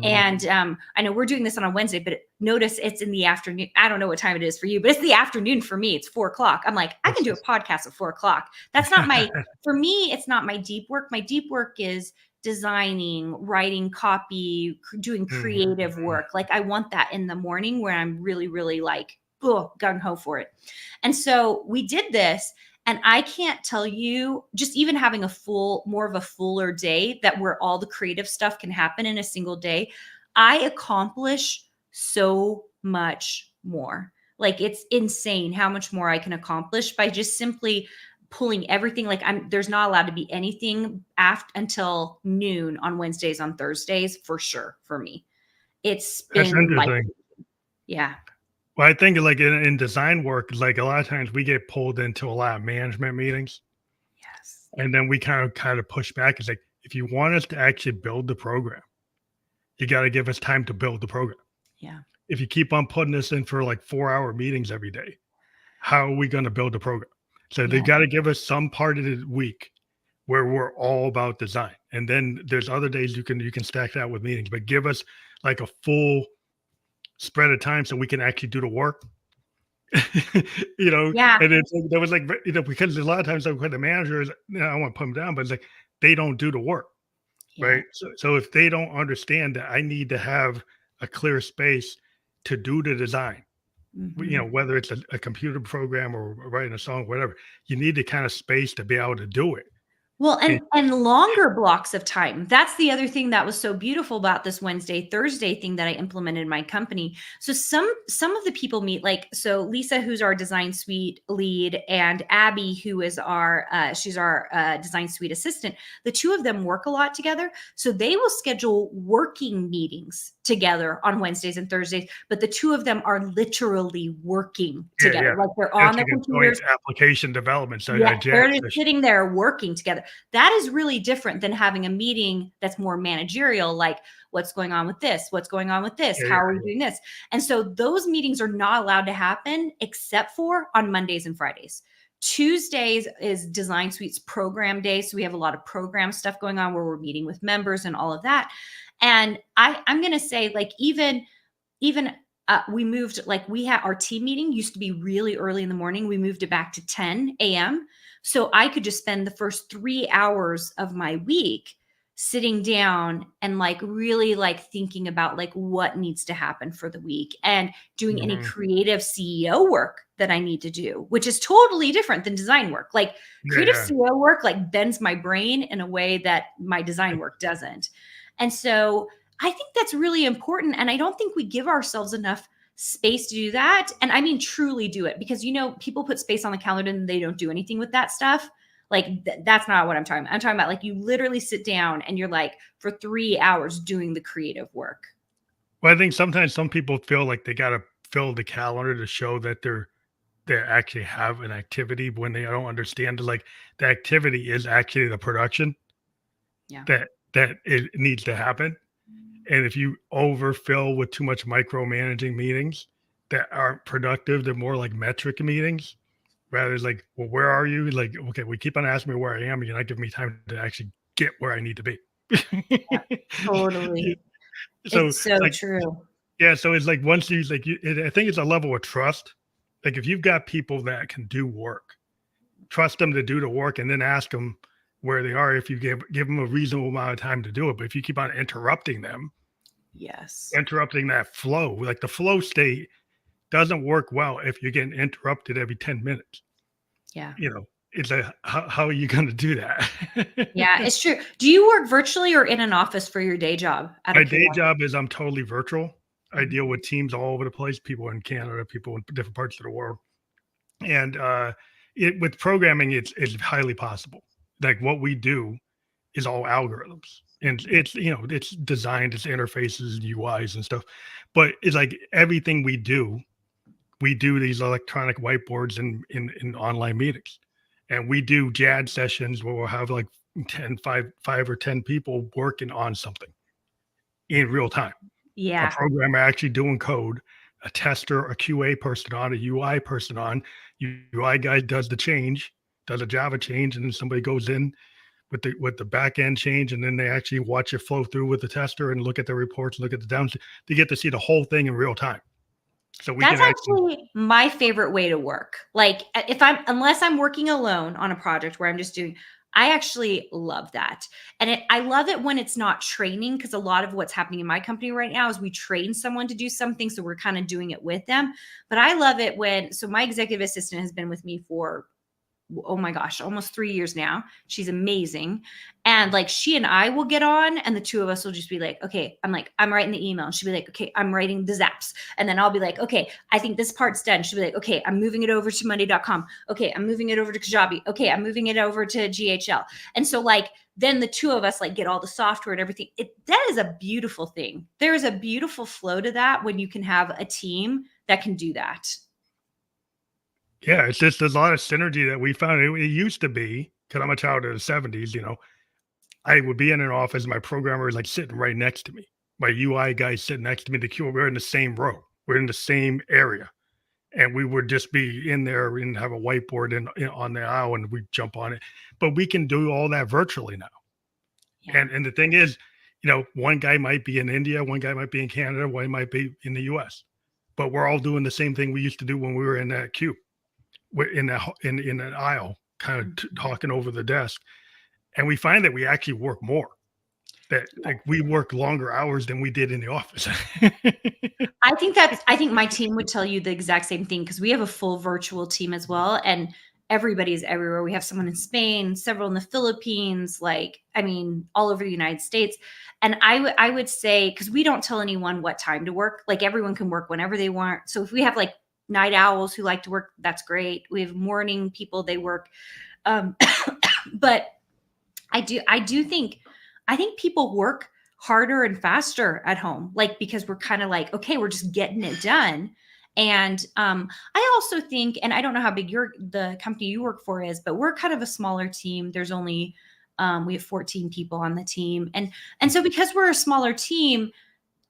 And I know we're doing this on a Wednesday, but notice it's in the afternoon. I don't know what time it is for you, but it's the afternoon for me. It's 4 o'clock. I'm like, I can do a podcast at 4 o'clock. That's not my, for me, it's not my deep work. My deep work is designing, writing copy, doing creative work. Like I want that in the morning where I'm really, really like, oh, gung ho for it. And so we did this. And I can't tell you, just even having more of a fuller day that where all the creative stuff can happen in a single day, I accomplish so much more. Like it's insane how much more I can accomplish by just simply pulling everything. Like there's not allowed to be anything until noon on Wednesdays, on Thursdays, for sure. For me, it's been like, yeah. Well, I think like in design work, like a lot of times we get pulled into a lot of management meetings. Yes. And then we kind of push back. It's like, if you want us to actually build the program, you got to give us time to build the program. Yeah. If you keep on putting us in for like 4-hour meetings every day, how are we going to build the program? So they got to give us some part of the week where we're all about design. And then there's other days you can stack that with meetings, but give us like a full spread of time so we can actually do the work. You know, and it's like, there was like, you know, because a lot of times like the managers, you know, I don't want to put them down, but it's like they don't do the work, right? So if they don't understand that I need to have a clear space to do the design, you know, whether it's a computer program or writing a song, whatever, you need the kind of space to be able to do it. Well, and longer blocks of time. That's the other thing that was so beautiful about this Wednesday, Thursday thing that I implemented in my company. So some of the people meet, like, so Lisa, who's our design suite lead, and Abby, who is she's our design suite assistant. The two of them work a lot together. So they will schedule working meetings together on Wednesdays and Thursdays, but the two of them are literally working together. Like they're on their computers. Application development. So they're just sitting there working together. That is really different than having a meeting that's more managerial, like what's going on with this? What's going on with this? How are we doing this? And so those meetings are not allowed to happen except for on Mondays and Fridays. Tuesdays is Design Suite's program day. So we have a lot of program stuff going on where we're meeting with members and all of that. And I'm going to say, like, even we moved, like we had our team meeting used to be really early in the morning. We moved it back to 10 a.m. So I could just spend the first 3 hours of my week sitting down and like really like thinking about like what needs to happen for the week and doing any Mhm. creative CEO work that I need to do, which is totally different than design work. Like Yeah, creative yeah. CEO work like bends my brain in a way that my design work doesn't. And so I think that's really important. And I don't think we give ourselves enough space to do that. And I mean, truly do it, because, you know, people put space on the calendar and they don't do anything with that stuff. Like that's not what I'm talking about. I'm talking about like you literally sit down and you're like for 3 hours doing the creative work. Well, I think sometimes some people feel like they gotta fill the calendar to show that they actually have an activity when they don't understand, like, the activity is actually the production Yeah. that it needs to happen, and if you overfill with too much micromanaging meetings that aren't productive, they're more like metric meetings, rather like, "Well, where are you?" Like, "Okay, we keep on asking me where I am, and you're not giving me time to actually get where I need to be." Yeah, Yeah, totally. so, It's so like true. yeah, so it's like once you like I think it's a level of trust. Like if you've got people that can do work, trust them to do the work and then ask them where they are if you give them a reasonable amount of time to do it. But if you keep on interrupting them, Yes. interrupting that flow, like the flow state doesn't work well if you're getting interrupted every 10 minutes. Yeah. You know, it's like how are you going to do Yeah, that? it's true. Do you work virtually or in an office for your day job, out My of day curiosity? job is I'm totally virtual. I Mhm. deal with teams all over the place, people in Canada, people in different parts of the world. And it with programming, it's highly possible. Like what we do is all algorithms, and it's it's designed, it's interfaces, UIs, and stuff. But it's like everything we do these electronic whiteboards in online meetings, and we do JAD sessions where we'll have like 5 or 10 people working on something in real time. A Yeah. programmer actually doing code, a tester, a QA person on, a UI person on. UI guy does the change, does a Java change, and then somebody goes in with the back end change, and then they actually watch it flow through with the tester and look at the reports, look at the downs. They get to see the whole thing in real time, so we can That's actually. actually my favorite way to work. Like if I'm unless I'm working alone on a project where I'm just doing, I actually love that. And I love it when it's not training, because a lot of what's happening in my company right now is we train someone to do something, so we're kind of doing it with them. But I love it when, so my executive assistant has been with me for, oh my gosh, almost 3 years now. She's amazing. And like she and I will get on, and the two of us will just be like, okay, I'm like, I'm writing the email. And she'll be like, okay, I'm writing the zaps. And then I'll be like, okay, I think this part's done. She'll be like, okay, I'm moving it over to Monday.com. Okay, I'm moving it over to Kajabi. Okay, I'm moving it over to GHL. And so like then the two of us like get all the software and everything. That is a beautiful thing. There is a beautiful flow to that when you can have a team that can do that. Yeah, it's just there's a lot of synergy that we found. It used to be because I'm a child of the '70s. I would be in an office, my programmer is like sitting right next to me. My UI guy sitting next to me. The Q, we're in the same row. We're in the same area. And we would just be in there and have a whiteboard on the aisle and we jump on it. But we can do all that virtually now. Yeah. And the thing is, one guy might be in India, one guy might be in Canada, one might be in the US. But we're all doing the same thing we used to do when we were in that queue. We're in an aisle, kind of Mhm. talking over the desk. And we find that we actually work more. That Yeah. like we work longer hours than we did in the office. I think my team would tell you the exact same thing, because we have a full virtual team as well, and everybody's everywhere. We have someone in Spain, several in the Philippines, like I mean, all over the United States. And I would say, because we don't tell anyone what time to work, like everyone can work whenever they want. So if we have like night owls who like to work, that's great. We have morning people, they work. Um, but I do think I think people work harder and faster at home, like because we're kind of like, okay, we're just getting it done. And I also think, and I don't know how big the company you work for is, but we're kind of a smaller team. There's only we have 14 people on the team, and so because we're a smaller team,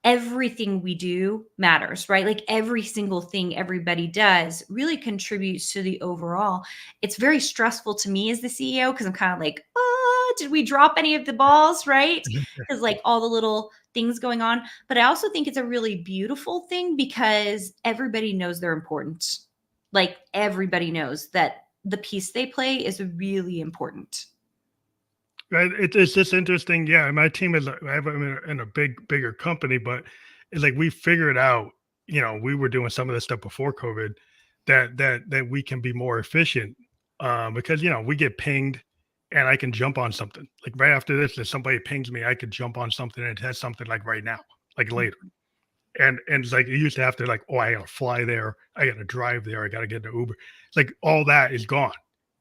everything we do matters, right? Like every single thing everybody does really contributes to the overall. It's very stressful to me as the CEO, because I'm kind of like, oh, did we drop any of the balls, right? Because like all the little things going on. But I also think it's a really beautiful thing because everybody knows they're important. Like everybody knows that the piece they play is really important. Right, it's just interesting. Yeah, my team is. I have in a bigger company, but it's like we figured out. We were doing some of this stuff before COVID, that we can be more efficient, because we get pinged, and I can jump on something like right after this. If somebody pings me, I could jump on something and it has something like right now, like later. And it's like you used to have to like, oh, I gotta fly there, I gotta drive there, I gotta get an Uber. It's like all that is gone.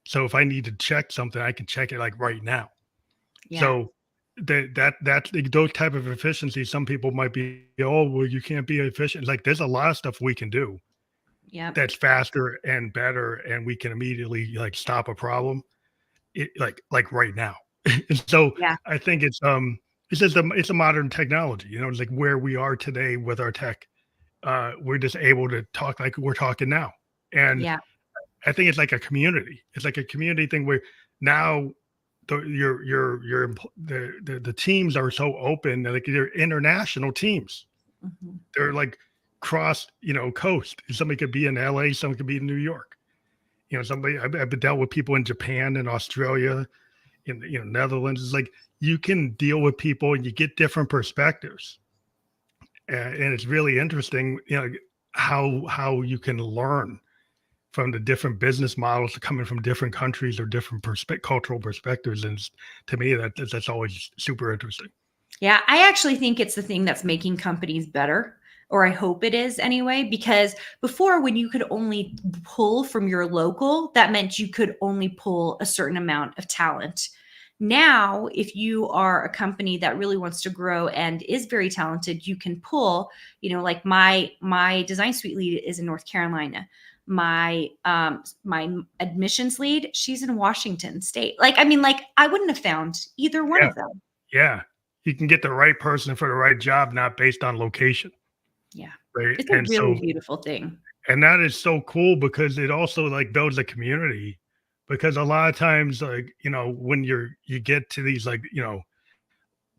So if I need to check something, I can check it like right now. Yeah. So that's like, those type of efficiencies. Some people might be, oh, well, you can't be efficient. Like there's a lot of stuff we can do Yep. that's faster and better, and we can immediately like stop a problem, like right now. And so Yeah. I think it's just it's a modern technology. It's like where we are today with our tech. We're just able to talk like we're talking now, and Yeah. I think it's like a community. It's like a community thing where now the teams are so open that like they're international teams. Mhm. They're like cross coast. Somebody could be in LA, someone could be in New York. Somebody I've dealt with people in Japan and Australia, in Netherlands. It's like you can deal with people and you get different perspectives, and it's really interesting. How you can learn from the different business models coming from different countries or different cultural perspectives. And to me, that's always super interesting. Yeah, I actually think it's the thing that's making companies better, or I hope it is anyway, because before when you could only pull from your local, that meant you could only pull a certain amount of talent. Now, if you are a company that really wants to grow and is very talented, you can pull, like my design suite lead is in North Carolina. My admissions lead, she's in Washington State. Like, I mean, like I wouldn't have found either one Yeah. of them. Yeah. You can get the right person for the right job, not based on location. Yeah. Right. It's a And really so, beautiful thing. and that is so cool because it also like builds a community, because a lot of times, like, when you get to these, like,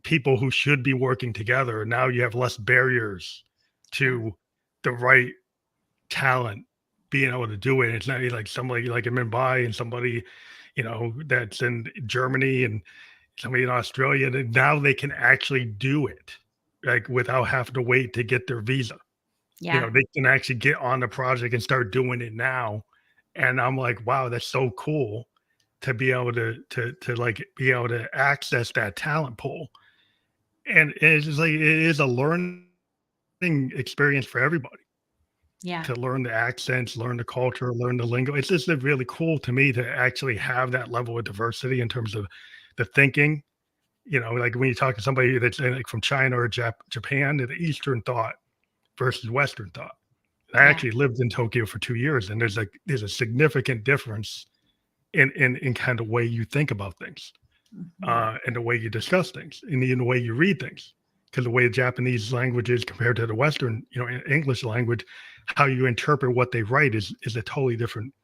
people who should be working together, now you have less barriers Yeah. to the right talent being able to do it. It's not like somebody like in Mumbai and somebody, that's in Germany and somebody in Australia, that now they can actually do it like without having to wait to get their visa. Yeah. They can actually get on the project and start doing it now. And I'm like, wow, that's so cool to be able to like be able to access that talent pool. And it's just like it is a learning experience for everybody, Yeah. to learn the accents, learn the culture, learn the lingo. It's just really cool to me to actually have that level of diversity in terms of the thinking. Like when you talk to somebody that's like from China or Japan, the Eastern thought versus Western thought. I Yeah. actually lived in Tokyo for 2 years, and there's a significant difference in kind of way you think about things, Mhm. and the way you discuss things, and in the way you read things. Because the way the Japanese language is compared to the Western, English language, how you interpret what they write is a totally different.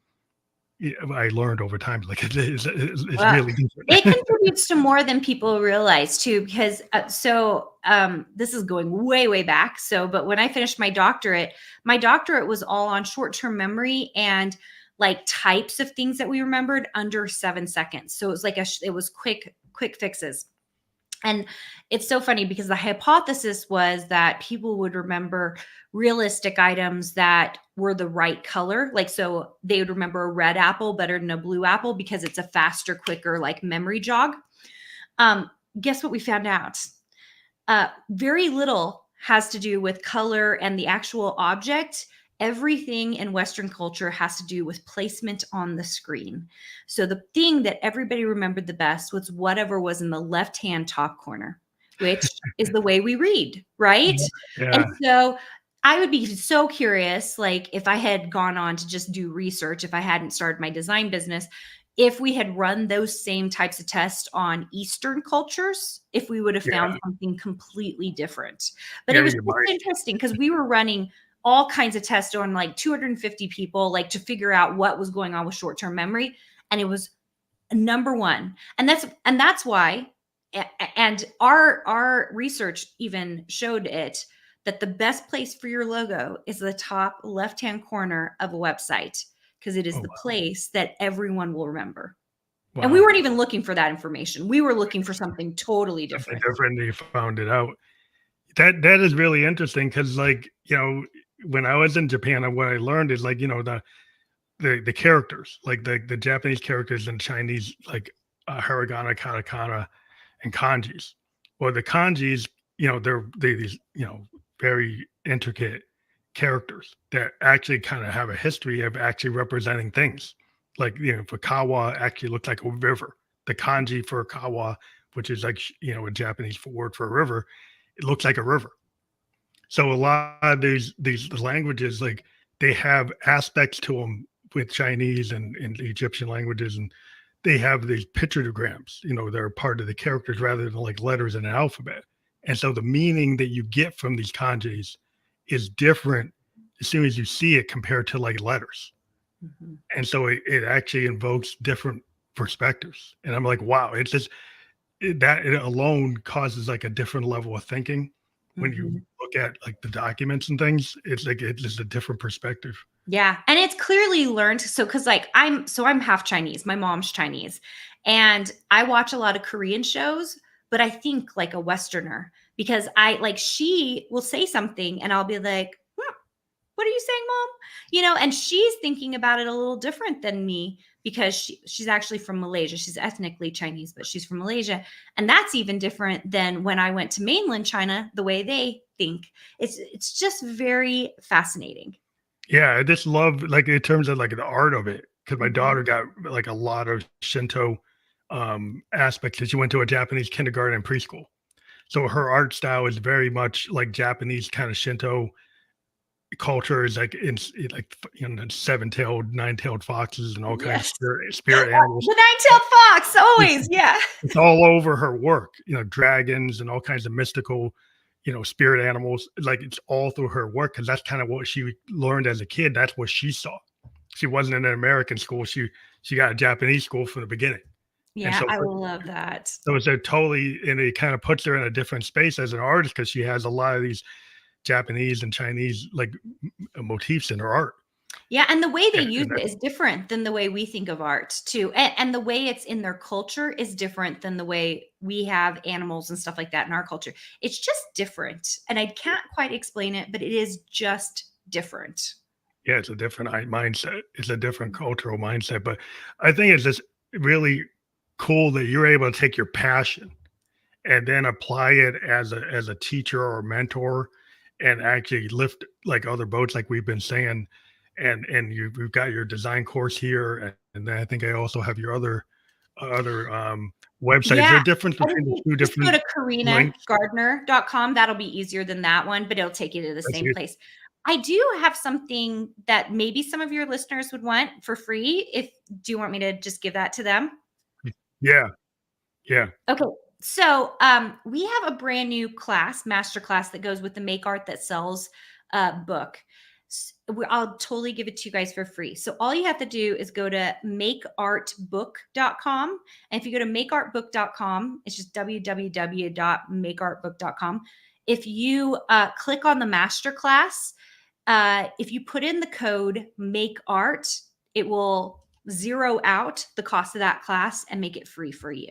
I learned over time, like it's Well, really it different. contributes to more than people realize too, because this is going way, way back. So, but when I finished my doctorate was all on short-term memory and like types of things that we remembered under 7 seconds. So it was like it was quick fixes. And it's so funny because the hypothesis was that people would remember realistic items that were the right color. Like, so they would remember a red apple better than a blue apple because it's a faster, quicker, like memory jog. Um, Guess what we found out? Very little has to do with color and the actual object. Everything in Western culture has to do with placement on the screen. So the thing that everybody remembered the best was whatever was in the left hand top corner, which is the way we read, right? And Yeah, so I would be so curious, like if I had gone on to just do research, if I hadn't started my design business, if we had run those same types of tests on Eastern cultures, if we would have found yeah, something completely different. But it yeah. was You just might. interesting because we were running all kinds of tests on like 250 people, like to figure out what was going on with short-term memory. And it was number one. And that's why, and our research even showed it, that the best place for your logo is the top left-hand corner of a website because it is Oh the wow. place that everyone will remember. And we Wow. weren't even looking for that information. We were looking for something totally Something different. different, and you found it out. That is really interesting because, like, when I was in Japan, what I learned is, like, the characters, like the Japanese characters and Chinese, like, hiragana, katakana, and kanjis. Well, the kanjis, they these, very intricate characters that actually kind of have a history of actually representing things. Like, for kawa actually looks like a river. The kanji for kawa, which is like, a Japanese word for a river, it looks like a river. So a lot of these languages, like, they have aspects to them with Chinese and Egyptian languages, and they have these pictograms. They're part of the characters rather than like letters in an alphabet. And so the meaning that you get from these kanjis is different as soon as you see it compared to like letters. Mhm. And so it actually invokes different perspectives. And I'm like, wow, it's just that it alone causes like a different level of thinking when you Mhm. look at like the documents and things. It's like it's just a different perspective. Yeah, and it's clearly learned. So, because like I'm half Chinese. My mom's Chinese, and I watch a lot of Korean shows, but I think like a Westerner because I like she will say something, and I'll be like, what are you saying, mom? And she's thinking about it a little different than me because she's actually from Malaysia. She's ethnically Chinese, but she's from Malaysia. And that's even different than when I went to mainland China, the way they think. It's just very fascinating. Yeah, I just love, like, in terms of like the art of it, because my Mhm. daughter got like a lot of Shinto aspects, and she went to a Japanese kindergarten and preschool. So her art style is very much like Japanese kind of Shinto culture, is like like, seven-tailed, nine-tailed foxes and all kinds of Yes. spirit animals. The nine-tailed fox, always. Yeah. It's all over her work, dragons and all kinds of mystical, spirit animals. Like, it's all through her work because that's kind of what she learned as a kid. That's what she saw. She wasn't in an American school. She got a Japanese school from the beginning. And Yeah, so I love that. it's a totally, and it kind of puts her in a different space as an artist because she has a lot of these Japanese and Chinese, like, motifs in her art. Yeah, and the way they use And it is different than the way we think of art too. And the way it's in their culture is different than the way we have animals and stuff like that in our culture. It's just different. And I can't quite explain it, but it is just different. yeah, it's a different mindset. It's a different cultural mindset. But I think it's just really cool that you're able to take your passion and then apply it as a teacher or a mentor and actually lift like other boats, like we've been saying. And we've got your design course here, and then I think I also have your other websites. Yeah. There difference I would between the say two just go different to links. carinagardner.com. That'll be easier than that one, but it'll take you to the That's same it. place. I do have something that maybe some of your listeners would want for free. If do you want me to just give that to them? Yeah, yeah. Okay. So we have a brand new class, master class that goes with the Make Art That Sells book. I'll totally give it to you guys for free. So all you have to do is go to makeartbook.com. And if you go to makeartbook.com, it's just www.makeartbook.com. If you click on the master class, if you put in the code make art, it will zero out the cost of that class and make it free for you.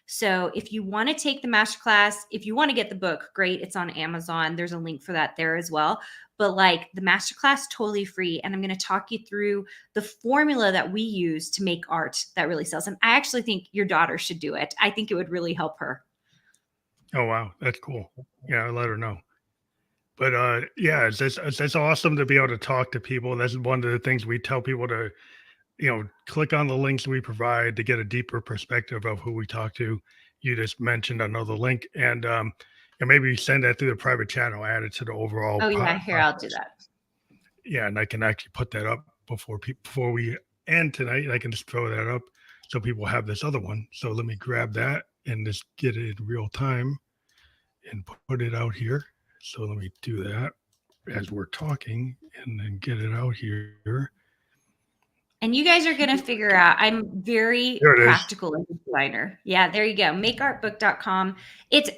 So if you want to take the masterclass, if you want to get the book, great. It's on Amazon. There's a link for that there as well. But like the masterclass, totally free. And I'm going to talk you through the formula that we use to make art that really sells. And I actually think your daughter should do it. I think it would really help her. Oh wow, that's cool. Yeah, I'll let her know. But yeah, it's awesome to be able to talk to people. That's one of the things we tell people to, click on the links we provide to get a deeper perspective of who we talk to. You just mentioned another link, and maybe send that through the private channel, add it to the overall Oh, yeah. Here, I'll do podcast. that. Yeah, and I can actually put that up before we end tonight. I can just throw that up so people have this other one. So let me grab that and just get it in real time and put it out here. So let me do that as we're talking and then get it out here. And you guys are going to figure out I'm very There it is. practical as a designer. Yeah, there you go. Makeartbook.com.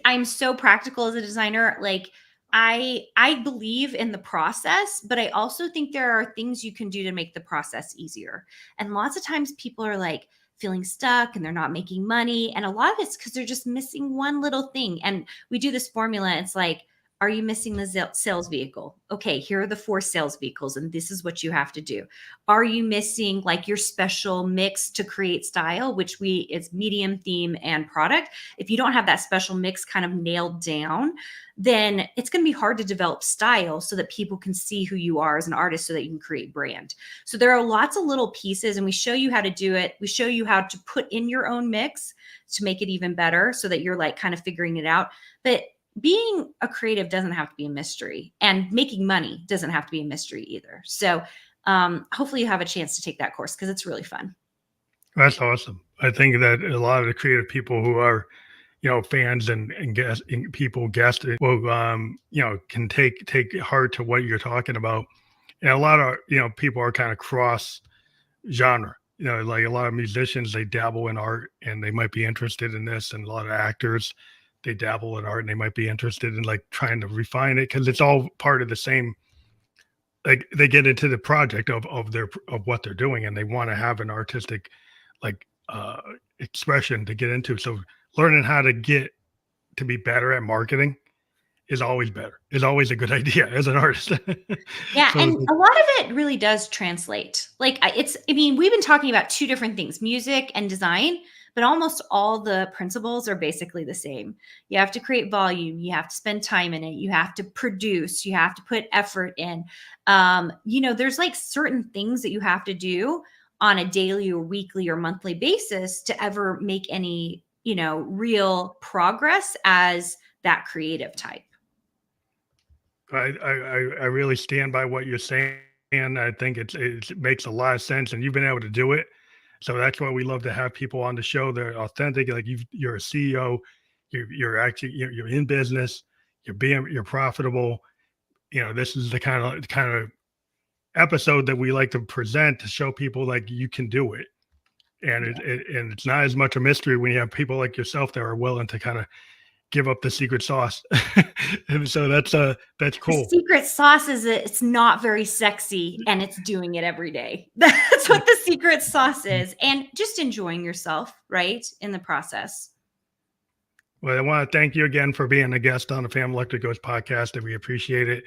I'm so practical as a designer. Like I believe in the process, but I also think there are things you can do to make the process easier. And lots of times people are like feeling stuck and they're not making money. And a lot of it's because they're just missing one little thing. And we do this formula. It's like, are you missing the sales vehicle? Okay, here are the 4 sales vehicles, and this is what you have to do. Are you missing like your special mix to create style, which it's medium, theme, and product? If you don't have that special mix kind of nailed down, then it's going to be hard to develop style so that people can see who you are as an artist so that you can create brand. So there are lots of little pieces, and we show you how to do it. We show you how to put in your own mix to make it even better so that you're like kind of figuring it out. But being a creative doesn't have to be a mystery, and making money doesn't have to be a mystery either. So hopefully you have a chance to take that course because it's really fun. That's awesome. I think that a lot of the creative people who are, fans and people guest will, can take heart to what you're talking about. And a lot of, people are kind of cross genre, like a lot of musicians, they dabble in art and they might be interested in this. And a lot of actors, they dabble in art and they might be interested in like trying to refine it because it's all part of the same. Like they get into the project of what they're doing and they want to have an artistic like expression to get into. So learning how to get to be better at marketing is always better. Is always a good idea as an artist. Yeah, So and a lot of it really does translate. Like I mean, we've been talking about 2 different things, music and design, but almost all the principles are basically the same. You have to create volume, you have to spend time in it, you have to produce, you have to put effort in. There's like certain things that you have to do on a daily or weekly or monthly basis to ever make any, real progress as that creative type. I really stand by what you're saying. I think it makes a lot of sense, and you've been able to do it. So that's why we love to have people on the show. They're authentic. Like you're a CEO. You're actually you're in business. You're profitable. This is the kind of episode that we like to present to show people like you can do it. And and it's not as much a mystery when you have people like yourself that are willing to kind of give up the secret sauce. And so that's The cool. secret sauce is it's not very sexy and it's doing it every day. That's what the secret sauce is. And just enjoying yourself, right? In the process. Well, I want to thank you again for being a guest on the Family Electric Ghost podcast, and we appreciate it.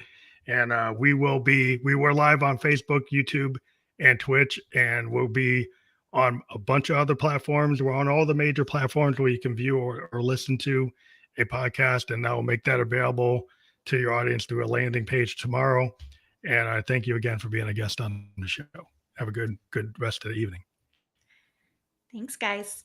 And we were live on Facebook, YouTube, and Twitch, and we'll be on a bunch of other platforms. We're on all the major platforms where you can view or listen to a podcast, and that will make that available to your audience through a landing page tomorrow. And I thank you again for being a guest on the show. Have a good rest of the evening. Thanks, guys.